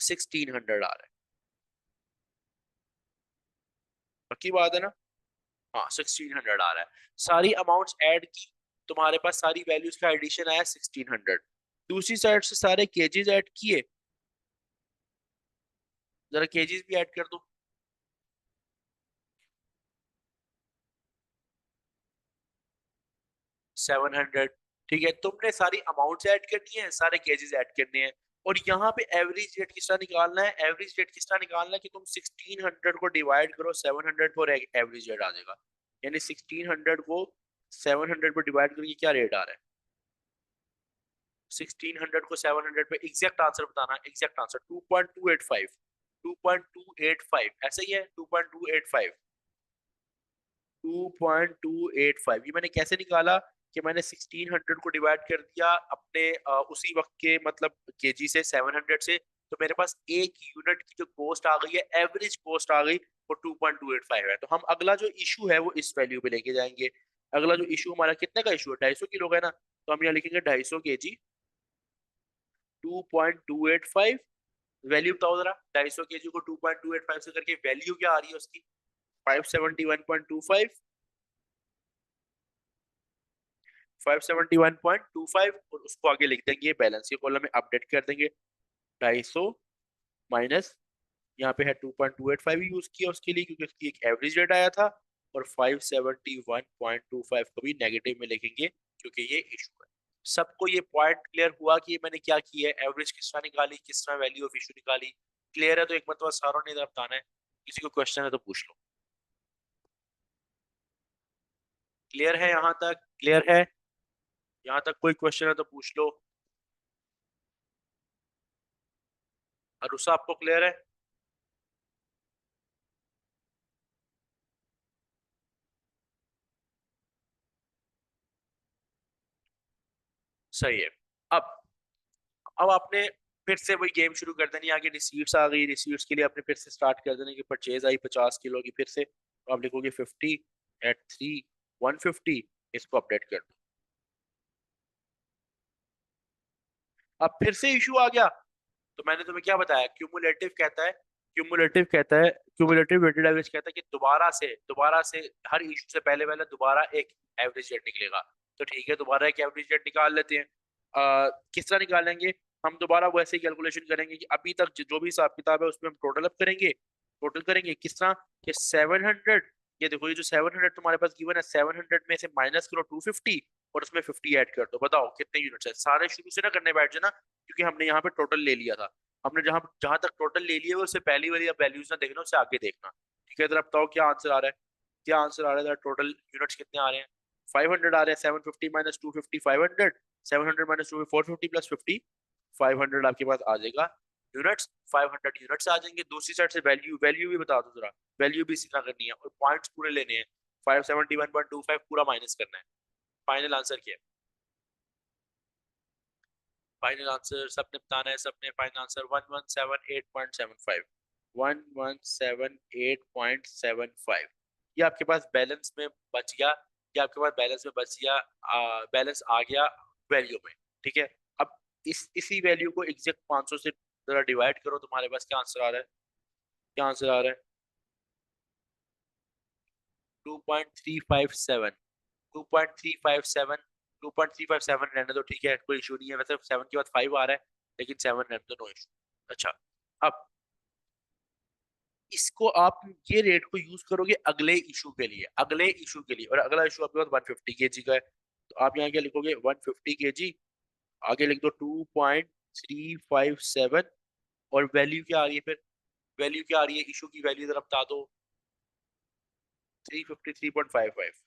[SPEAKER 1] 1600 आ रहा है। पक्की बात है ना। हाँ 1600 आ रहा है। सारी अमाउंट्स ऐड की, तुम्हारे पास सारी वैल्यूज का एडिशन आया 1600। दूसरी साइड से सारे केजेस ऐड किए, जरा केजेस भी ऐड कर दो। 700। ठीक है, तुमने सारी अमाउंट्स ऐड करनी है, सारे केजेस ऐड करने हैं। और यहाँ पे एवरेज रेट किस तरह निकालना है, एवरेज रेट किस तरह निकालना है कि तुम 1600 को डिवाइड करो 700 पर, एवरेज रेट आ जाएगा। यानी 1600 को 700 पर डिवाइड करके क्या रेट आ रहा है, 1600 को 700 पे एग्जैक्ट आंसर बताना। एग्जैक्ट आंसर 2.285, 2.285 ऐसा ही है, 2.285, 2.285। ये मैंने कैसे निकाला कि मैंने 1600 को डिवाइड कर दिया अपने उसी वक्त के मतलब केजी से 700 से, तो मेरे पास एक यूनिट की जो कॉस्ट आ गई है, एवरेज कॉस्ट आ गई, वो 2.285 है। तो हम अगला जो इशू है वो इस वैल्यू पे लेके जाएंगे। अगला जो इशू हमारा कितने का इशू है, 250 किलो का है ना, तो हम यहाँ लिखेंगे 250 केजी 2.285। वैल्यू बताओ जरा, 250 केजी को 2.285 से करके वैल्यू क्या आ रही है उसकी, 571.25, 571.25। और उसको आगे लिख देंगे, बैलेंस के कॉलम में अपडेट कर देंगे। 250 माइनस, यहाँ पे है 2.285 यूज किया उसके लिए क्योंकि उसकी एक एवरेज रेट आया था, और 571.25 को भी नेगेटिव में लिखेंगे क्योंकि ये इशू है। सबको ये पॉइंट क्लियर हुआ कि मैंने क्या किया है, एवरेज किस तरह निकाली, किस तरह वैल्यू ऑफ इशू निकाली। क्लियर है तो एक मतलब सारों ने इधर बताना है। किसी को क्वेश्चन है तो पूछ लो। क्लियर है यहाँ तक, क्लियर है यहाँ तक, कोई क्वेश्चन है तो पूछ लो। अरुषा आपको क्लियर है। सही है। अब अब आपने फिर से वही गेम शुरू कर देनी, आगे रिसीट्स आ गई, रिसीट्स के लिए आपने फिर से स्टार्ट कर देने की परचेज आई 50 किलो की, फिर से तो आप लिखोगे 50 एट 3 150, इसको अपडेट कर दो। अब फिर से इशू आ गया, तो मैंने तुम्हें क्या बताया, क्यूमुलेटिव कहता है, क्यूमुलेटिव कहता है, क्यूमुलेटिव वेटेड एवरेज कहता है कि दोबारा से हर इशू से पहले पहले दोबारा एक एवरेज रेट निकलेगा। तो ठीक है, दोबारा एक एवरेज रेट निकाल लेते हैं। किस तरह निकालेंगे, हम दोबारा वैसे ही कैलकुलेशन करेंगे कि अभी तक जो भी हिसाब किताब है उसमें हम टोटल अप करेंगे। टोटल करेंगे किस तरह कि 700, ये देखो ये जो 700 तुम्हारे पास गिवन है, 700 में से माइनस करो 250 और उसमें 50 ऐड कर दो। बताओ कितने यूनिट्स है। सारे शुरू से ना करने बैठ जाना, क्योंकि हमने यहाँ पे टोटल ले लिया था। हमने जहां जहां तक टोटल ले लिया है उससे पहली वाली वैल्यूज ना देखना, उससे आगे देखना। ठीक है, जरा बताओ क्या आंसर आ रहा है, क्या आंसर आ रहा है। टोटल यूनिट्स कितने आ रहे हैं, 500 आ रहे हैं। 750 माइनस 250 500, 700 माइनस 2 450 प्लस 50 500 आपके पास आ जाएगा यूनिट्स। 500 यूनिट्स आ जाएंगे। दूसरी साइड से वैल्यू, वैल्यू भी बता दो जरा, वैल्यू भी इसी तरह करनी है और पॉइंट्स पूरे लेने हैं। 571.25 पूरा माइनस करना है। फाइनल आंसर क्या है। फाइनल आंसर सबने बताना है, सबने फाइनल आंसर 1178.75, 1178.75। ये आपके पास बैलेंस में बच गया, ये आपके पास बैलेंस में बच गया, बैलेंस आ गया वैल्यू में। ठीक है, अब इसी वैल्यू को एग्जैक्ट 500 से जरा डिवाइड करो, तुम्हारे पास क्या आंसर आ रहा है? क्या आंसर आ रहा है? 2.357, 2.357, 2.357 रहने दो, ठीक है, कोई इशू नहीं है। वैसे 7 के बाद 5 आ रहा है, लेकिन 7 रहने दो, नो इशू। अच्छा, अब इसको आप ये रेट को यूज करोगे अगले इशू के लिए, अगले इशू के लिए, और अगला इशू आपके पास 150 केजी का है, तो आप यहाँ क्या लिखोगे? 150 केजी, आगे लिख दो 2.357, और वैल्यू क्या आ रही है फिर? वैल्यू क्या आ रही है इशू की वैल्यू, जरा बता दो। 353.55,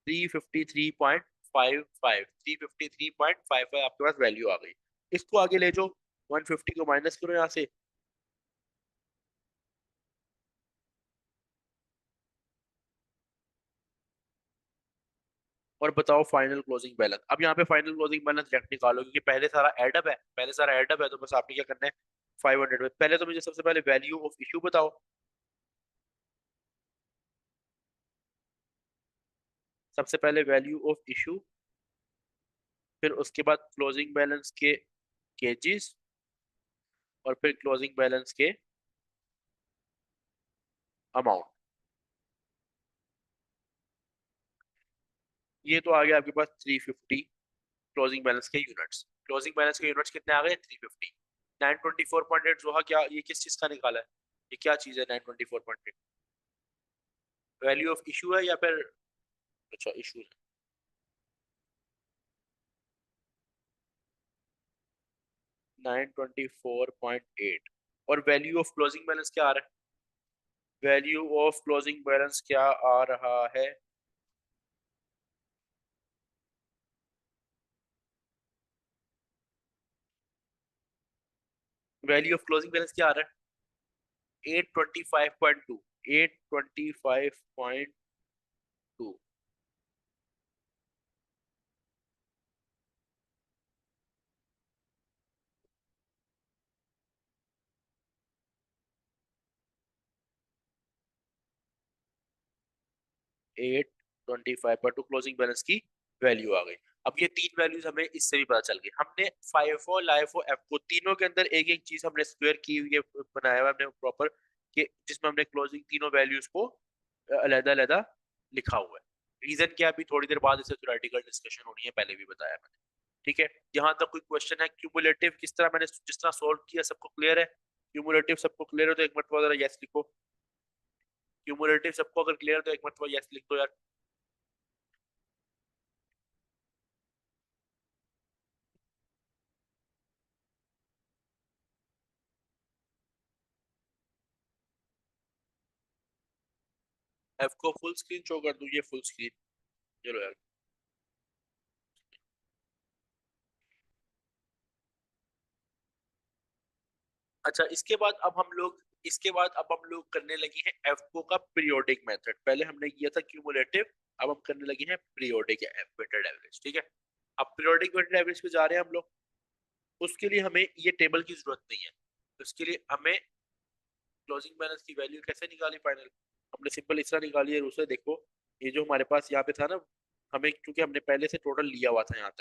[SPEAKER 1] 353.55, 353.55 आपके पास वैल्यू आ गई। इसको आगे ले जाओ, 150 को माइनस करो यहाँ से, और बताओ फाइनल क्लोजिंग बैलेंस। अब यहाँ पे फाइनल क्लोजिंग बैलेंस डायरेक्ट निकालो, क्योंकि पहले सारा एडअप है, पहले सारा एडअप है, तो बस आपने क्या करना है? 500 में पहले तो मुझे सबसे पहले वैल्यू ऑफ इशू बताओ। सबसे पहले वैल्यू ऑफ इशू, फिर उसके बाद क्लोजिंग बैलेंस के केजीज, और फिर क्लोजिंग बैलेंस के अमाउंट। ये तो आ गया आपके पास 350 क्लोजिंग बैलेंस के यूनिट्स। क्लोजिंग बैलेंस के यूनिट्स कितने आ गए? 350। 924.8 जोहा, क्या ये किस चीज का निकाला है? ये क्या चीज है 924.8? वैल्यू ऑफ इशू है या फिर? अच्छा, इशू है। 924.8, और वैल्यू ऑफ क्लोजिंग बैलेंस क्या आ रहा है? वैल्यू ऑफ क्लोजिंग बैलेंस क्या आ रहा है? वैल्यू ऑफ क्लोजिंग बैलेंस क्या आ रहा है? 825.2, 825.2, 825.2 क्लोजिंग बैलेंस की वैल्यू आ गई। अब ये तीन वैल्यूज हमें इससे भी पता चल गई। हमने फाइफो, लाइफो, एफको तीनों के अंदर एक एक चीज हमने स्क्वायर की हुई है, बनाया हुआ हमने प्रॉपर, कि जिसमें हमने क्लोजिंग तीनों वैल्यूज को अलग अलग लिखा हुआ है। रीजन क्या, अभी थोड़ी देर बाद इसे थ्योरेटिकल डिस्कशन होनी है, पहले भी बताया मैंने। ठीक है, यहाँ तक कोई क्वेश्चन है? क्यूमुलेटिव किस तरह मैंने जिस तरह सोल्व किया, सबको क्लियर है? क्यूमुलेटिव सबको क्लियर हो तो एक मरतबा जरा यस लिखो। क्यूमुलेटिव सबको अगर क्लियर तो एक मरतबा यस लिख दो यार। एफ को फुल स्क्रीन शो कर दूं? ये फुल स्क्रीन, चलो यार। अच्छा, इसके बाद अब हम लोग करने लगे हैं एफको का पीरियोडिक मेथड। पहले हमने किया था क्यूमुलेटिव, अब हम करने लगे हैं पीरियोडिक वेटेड एवरेज। ठीक है, अब पीरियोडिक वेटेड एवरेज पे जा रहे हैं हम लोग। उसके लिए हमें ये टेबल की जरूरत नहीं है। उसके लिए हमें क्लोजिंग बैलेंस की वैल्यू कैसे निकाली फाइनल? हमने सिंपल इस तरह निकाली है। दूसरे देखो, ये जो हमारे पास यहाँ पे था ना, हमें क्योंकि हमने पहले से टोटल लिया हुआ था यहाँ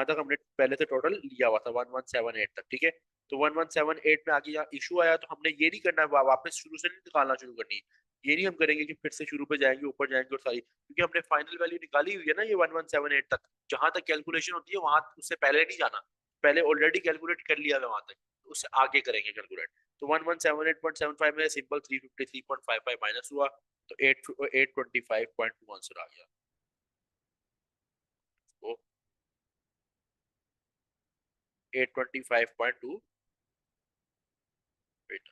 [SPEAKER 1] तक हमने पहले से टोटल लिया हुआ था 1178 तक। ठीक है, तो 1178 में आगे यहाँ इशू आया, तो हमने ये नहीं करना, वापस शुरू से नहीं निकालना शुरू करनी। ये नहीं हम करेंगे कि फिर से शुरू पे जाएंगे, ऊपर जाएंगे और सारी, क्योंकि हमने फाइनल वैल्यू निकाली हुई है ना, ये 1178 तक। जहां तक कैलकुलेशन होती है वहां उससे पहले नहीं जाना, पहले ऑलरेडी कैलकुलेट कर लिया है वहां तक, तो उससे आगे करेंगे कैलकुलेट। तो 1178.75 में सिंपल 353.55 माइनस हुआ, तो 825.2 आंसर आ गया। तो 825.2, वेट,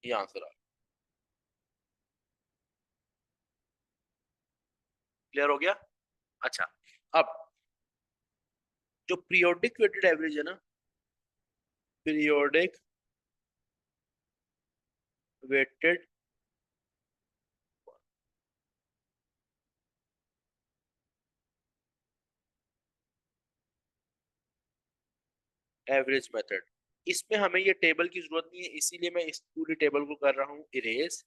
[SPEAKER 1] ये आंसर आ गया। क्लियर हो गया? अच्छा, अब जो पीरियोडिक वेटेड एवरेज है ना, पीरियोडिक वेटेड एवरेज मेथड। इसमें हमें ये टेबल की जरूरत नहीं है, इसीलिए मैं इस पूरी टेबल को कर रहा हूँ इरेज।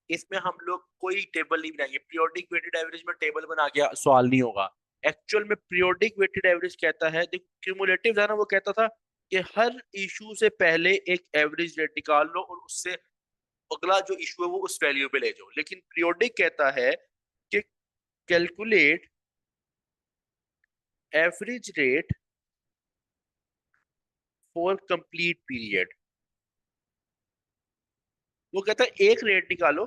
[SPEAKER 1] इसमें हम लोग कोई टेबल नहीं बनाएंगे। पीरियोडिक वेटेड एवरेज में टेबल बना के सवाल नहीं होगा। एक्चुअल में पीरियोडिक वेटेड एवरेज कहता है, देखो क्यूमुलेटिव था ना, वो कहता था कि हर इशू से पहले एक एवरेज रेट निकाल लो और उससे अगला जो इशू है वो उस वैल्यू पे ले जाओ। लेकिन पीरियोडिक कहता है कि calculate average rate for complete period. वो कहता है एक रेट निकालो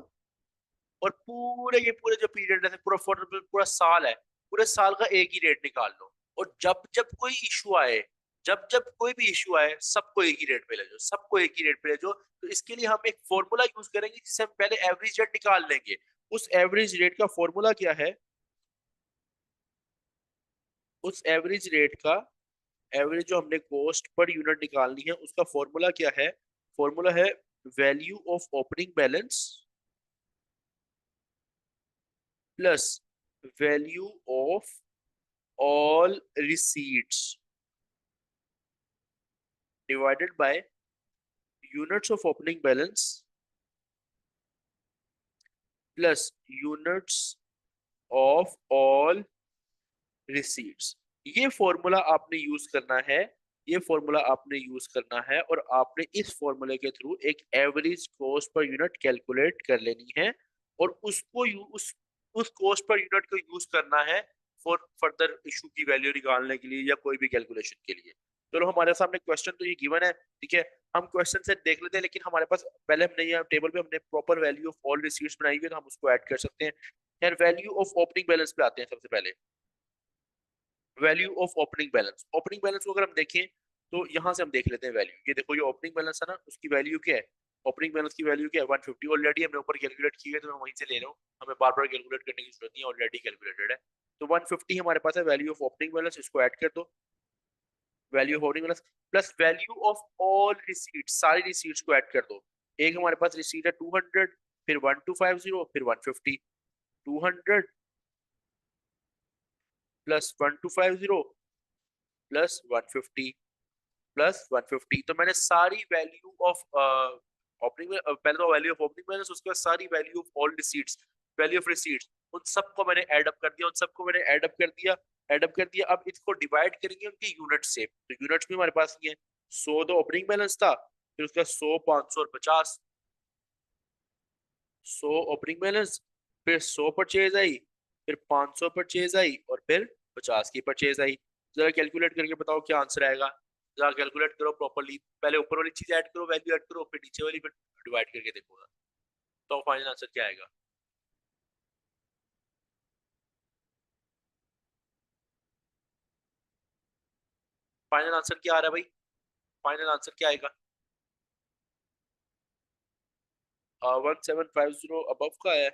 [SPEAKER 1] और पूरे ये पूरे जो पीरियड है, पूरा पूरा साल है, पूरे साल का एक ही रेट निकाल लो। और जब जब कोई इशू आए, जब जब कोई भी इशू आए, सबको एक ही रेट पे ले जाओ, सबको एक ही रेट पे ले जाओ। तो इसके लिए हम एक फॉर्मूला यूज करेंगे जिससे हम पहले एवरेज रेट निकाल लेंगे। उस एवरेज रेट का फॉर्मूला क्या है? उस एवरेज रेट का, एवरेज जो हमने कॉस्ट पर यूनिट निकालनी है, उसका फॉर्मूला क्या है? फॉर्मूला है value of opening balance plus value of all receipts divided by units of opening balance plus units of all receipts। ये फॉर्मूला आपने यूज करना है, ये फॉर्मूला आपने यूज करना है और आपने इस फॉर्मूले के थ्रू एक average cost per unit calculate कर लेनी है और उसको उस कॉस्ट पर यूनिट को यूज करना है फॉर फर्दर इशू की वैल्यू निकालने के लिए या कोई भी कैलकुलेशन के लिए। चलो हमारे सामने क्वेश्चन तो ये गिवन है, ठीक है, हम क्वेश्चन से देख लेते हैं। लेकिन हमारे पास पहले हमने ये टेबल पे हमने proper value of all receipts बनाई हुई है, तो हम उसको ऐड कर सकते हैं। यार वैल्यू ऑफ ओपनिंग बैलेंस पे आते हैं सबसे पहले। Value of opening balance, opening balance को अगर हम देखें तो यहाँ से हम देख लेते हैं वैल्यू। ये देखो ये ओपनिंग बैलेंस है ना, उसकी वैल्यू क्या है? ओपनिंग बैलेंस की वैल्यू क्या है? 150। ऑलरेडी हमने ऊपर कैलकुलेट की है तो मैं वहीं से ले रहा हूँ, हमें बार बार कैलकुलेट करने की जरूरत नहीं है, ऑलरेडी कैलकुलेटेड है। तो 150 हमारे पास है वैल्यू ऑफ ओपनिंग बैलेंस, इसको ऐड कर दो। Value of opening balance plus value of all receipts, सारी रिसीट्स को ऐड कर दो। एक हमारे पास रिसीट है 200, फिर 1250, फिर 150। 200 प्लस 1250 प्लस 150 प्लस 150। तो मैंने सारी वैल्यू ऑफ ओपनिंग में पहले तो वैल्यू ऑफ ओपनिंग बैलेंस, उसके बाद सारी value of all receipts, value of receipts, उन सबको मैंने ऐड अप कर दिया, उन सबको मैंने ऐड अप कर दिया, ऐड अप कर दिया। अब इसको डिवाइड करेंगे उनके यूनिट से, तो यूनिट्स भी हमारे पास ये है। 100 तो ओपनिंग बैलेंस था, फिर उसका 100, 500 और 50। 100 ओपनिंग बैलेंस, फिर 100 परचेज आई, फिर 500 परचेज आई और फिर 50 की परचेज आई। जरा कैलकुलेट करके बताओ क्या आंसर आएगा? जरा कैलकुलेट करो प्रॉपर्ली, पहले ऊपर वाली चीज ऐड करो, वैल्यू ऐड करो, फिर नीचे वाली, फिर डिवाइड करके देखो तो फाइनल आंसर क्या आएगा? फाइनल आंसर क्या आ रहा है भाई? फाइनल आंसर क्या आएगा? 1750 अबव का है।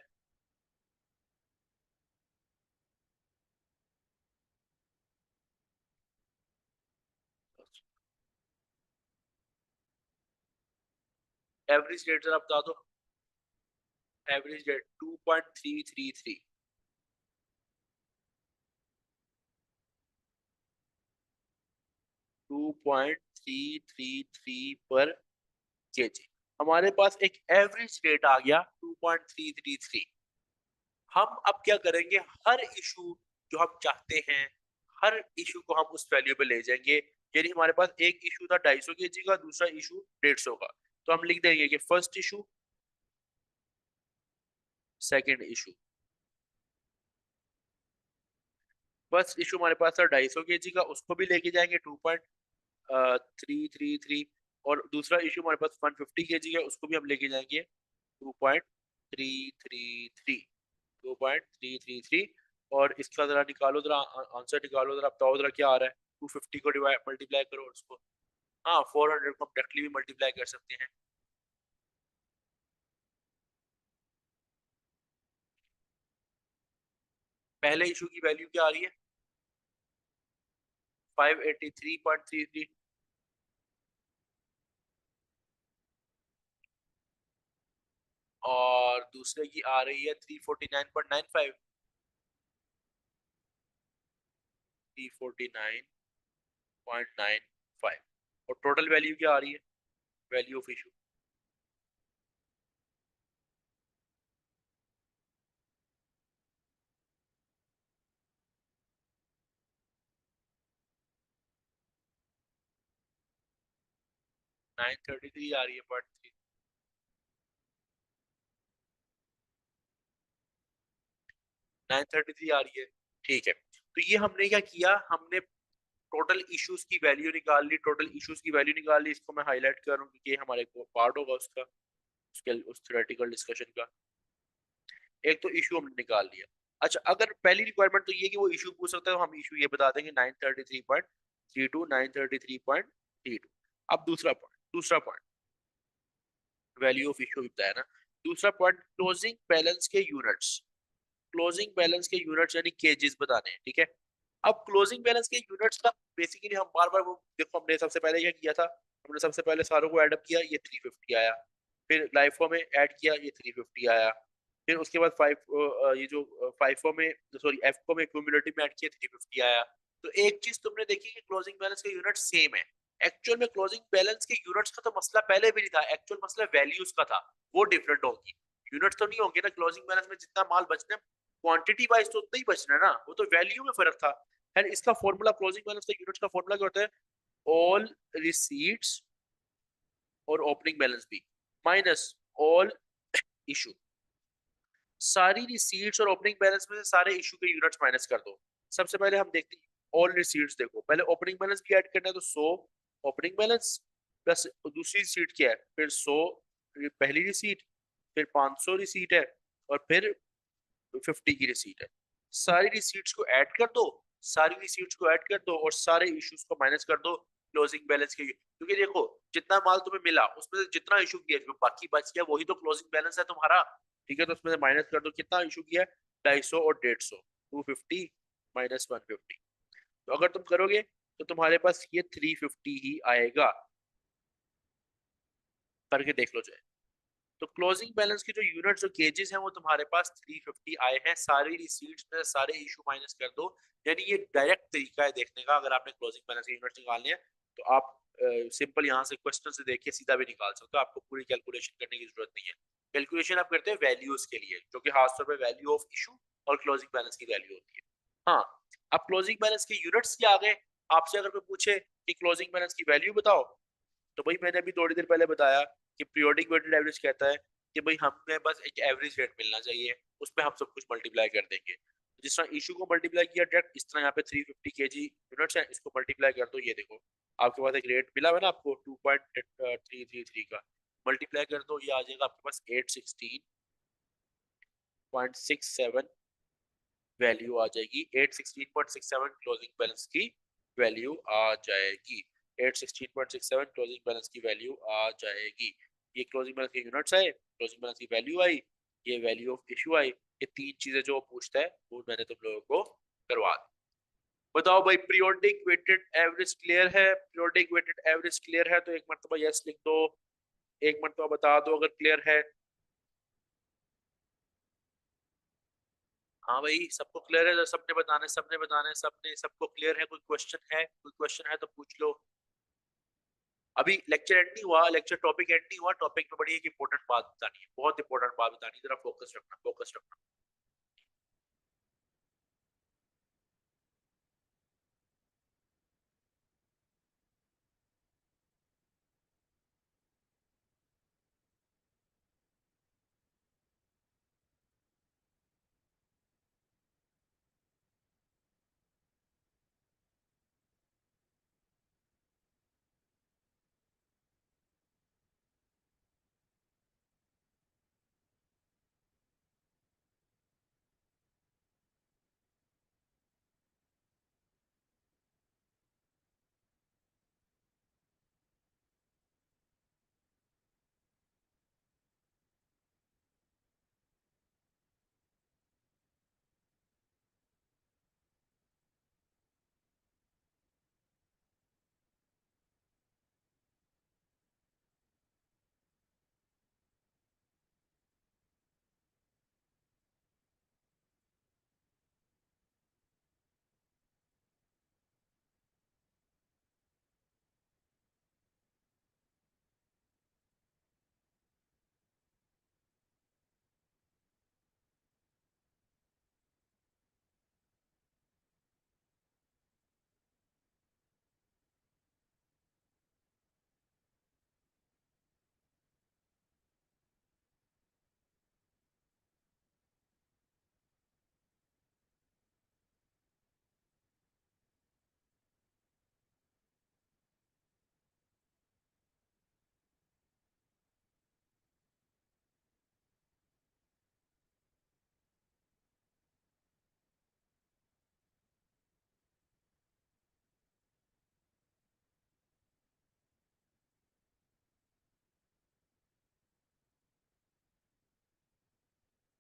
[SPEAKER 1] एवरेज रेट जरा बता दो। Average rate 2.333। 2.333 पर केजी। हमारे पास एक एवरेज रेट आ गया 2.333। हम अब क्या करेंगे? हर इशू जो हम चाहते हैं, हर इशू को हम उस वैल्यू पे ले जाएंगे। यानी हमारे पास एक इशू था 250 केजी का, दूसरा इशू 150 का। तो हम लिख देंगे कि first issue, second issue. First issue हमारे पास था 250 केजी का, उसको भी लेके जाएंगे 2.333। और दूसरा इशू हमारे पास 150 केजी का, उसको भी हम लेके जाएंगे 2.333। 2.333। और इसका जरा निकालो, जरा आंसर निकालो, जरा बताओ जरा क्या आ रहा है? 250 को डिवाइड मल्टीप्लाई करो और उसको, हाँ 400 को हम डायरेक्टली भी मल्टीप्लाई कर सकते हैं। पहले इशू की वैल्यू क्या आ रही है? 583.33। दूसरे की आ रही है 349.95, 349.95, और टोटल वैल्यू क्या आ रही है, वैल्यू ऑफ इशू 933 आ रही है, बट 933 आ रही है। ठीक है, तो ये हमने क्या किया, हमने टोटल इश्यूज की वैल्यू निकाल ली, टोटल इश्यूज की वैल्यू निकाल ली। इसको मैं हाईलाइट कर रहा हूँ क्योंकि ये हमारे को पार्ट होगा उसका, उसके उस थ्योरेटिकल डिस्कशन का। एक तो इशू हमने निकाल लिया। अच्छा, अगर पहली रिक्वायरमेंट तो ये कि वो इशू पूछ सकता है, तो हम इशू ये बता देंगे 933.32, 933.32। अब दूसरा पॉइंट वैल्यू ऑफ इशू बताया ना। दूसरा पॉइंट क्लोजिंग बैलेंस के यूनिट्स, क्लोजिंग बैलेंस के यूनिट्स यानी केजेस बताने हैं, ठीक है। अब क्लोजिंग बैलेंस के यूनिट्स का बेसिकली हम बार बार वो देखो, हमने सबसे पहले क्या किया था, हमने सबसे पहले सारों को ऐड अप किया, ये 350 आया। फिर लाइफो में ऐड किया, ये 350 आया। फिर उसके बाद ये जो फाइफो में, सॉरी एफको में क्यूमुलेटिव में ऐड किया, 350 आया। तो एक चीज तुमने देखी कि क्लोजिंग बैलेंस के यूनिट सेम है। एक्चुअल में क्लोजिंग बैलेंस के यूनिट्स का तो मसला पहले भी नहीं था, एक्चुअल मसला वैल्यूज का था, वो डिफरेंट होगी। यूनिट्स तो नहीं होंगे ना, क्लोजिंग बैलेंस में जितना माल बचना है क्वांटिटी वाइज तो उतना ही बचना है ना, वो तो वैल्यू में फर्क था। एंड इसका फॉर्मूला क्लोजिंग बैलेंस का यूनिट्स का फॉर्मूला क्या होता है, ऑल रिसीट्स और ओपनिंग बैलेंस भी माइनस ऑल इशू। सारी रिसीट्स और ओपनिंग बैलेंस में से सारे इशू के यूनिट्स माइनस कर दो। सबसे पहले हम देखते हैं ऑल रिसीट्स, देखो पहले ओपनिंग बैलेंस भी ऐड करना है, तो 100 ओपनिंग बैलेंस प्लस दूसरी रिसीट क्या है, फिर 100 पहली रिसीट, फिर 500 रिसीट है, और फिर 50 की रिसीट है। सारी रिसीट्स को ऐड कर दो, सारी रिसीट्स को ऐड कर दो और सारे इश्यूज को माइनस कर दो क्लोजिंग बैलेंस के, क्योंकि देखो जितना माल तुम्हें मिला उसमें से जितना इशू किया जो बाकी बच गया वही तो क्लोजिंग बैलेंस है तुम्हारा। ठीक है, तो उसमें से माइनस कर दो, कितना इशू किया, 250 और 150, 250 माइनस 150। तो अगर तुम करोगे तो तुम्हारे पास ये 350 ही आएगा, करके देख लो जाए। तो क्लोजिंग बैलेंस के जो यूनिट जो केजेस हैं वो तुम्हारे पास 350 आए हैं, सारी रिसीट्स में सारे इशू माइनस कर दो। यानी ये डायरेक्ट तरीका है देखने का, अगर आपने क्लोजिंग बैलेंस के यूनिट निकालने हैं तो आप सिंपल यहाँ से क्वेश्चन से देख के सीधा भी निकाल सकते हो, आपको पूरी कैलकुलेशन करने की जरूरत नहीं है। कैलकुलेशन आप करते हैं वैल्यूज के लिए, जो कि खासतौर पर वैल्यू ऑफ इशू और क्लोजिंग बैलेंस की वैल्यू होती है। हाँ, अब क्लोजिंग बैलेंस के यूनिट्स क्या आ गए। आपसे अगर कोई पूछे कि क्लोजिंग बैलेंस की वैल्यू बताओ, तो भाई मैंने अभी थोड़ी देर पहले बताया कि पीरियोडिक वेटेड एवरेज कहता है कि भाई हमें बस एक एवरेज रेट मिलना चाहिए, उसमें हम सब कुछ मल्टीप्लाई कर देंगे। जिस तरह इशू को मल्टीप्लाई किया डायरेक्ट, इस तरह यहाँ पे 350 केजी यूनिट्स है, इसको मल्टीप्लाई कर दो, ये देखो आपके पास एक रेट मिला है ना आपको 2.333 का, मल्टीप्लाई कर दो, ये आ जाएगा आपके पास 816.67 वैल्यू आ जाएगी, 816.67 क्लोजिंग बैलेंस की वैल्यू आ जाएगी, 816.67 क्लोजिंग बैलेंस की वैल्यू आ जाएगी। ये क्लोजिंग बैलेंस के यूनिट्स आए, क्लोजिंग बैलेंस की वैल्यू आई, ये वैल्यू ऑफ इशू आई। ये तीन चीजें जो पूछता है वो मैंने तुम लोगों को करवा दी। बताओ भाई, पीरियोडिक वेटेड एवरेज क्लियर है, पीरियोडिक वेटेड एवरेज क्लियर है तो एक मरतबा यस लिख दो, एक मरतबा बता दो अगर क्लियर है। हाँ भाई, सबको क्लियर है, सबने सबको क्लियर है। कोई क्वेश्चन है तो पूछ लो। अभी लेक्चर एंड नहीं हुआ, लेक्चर टॉपिक एंड नहीं हुआ, टॉपिक में बड़ी एक इंपॉर्टेंट बात बतानी है, बहुत इंपॉर्टेंट बात बतानी है, जरा फोकस रखना, फोकस रखना।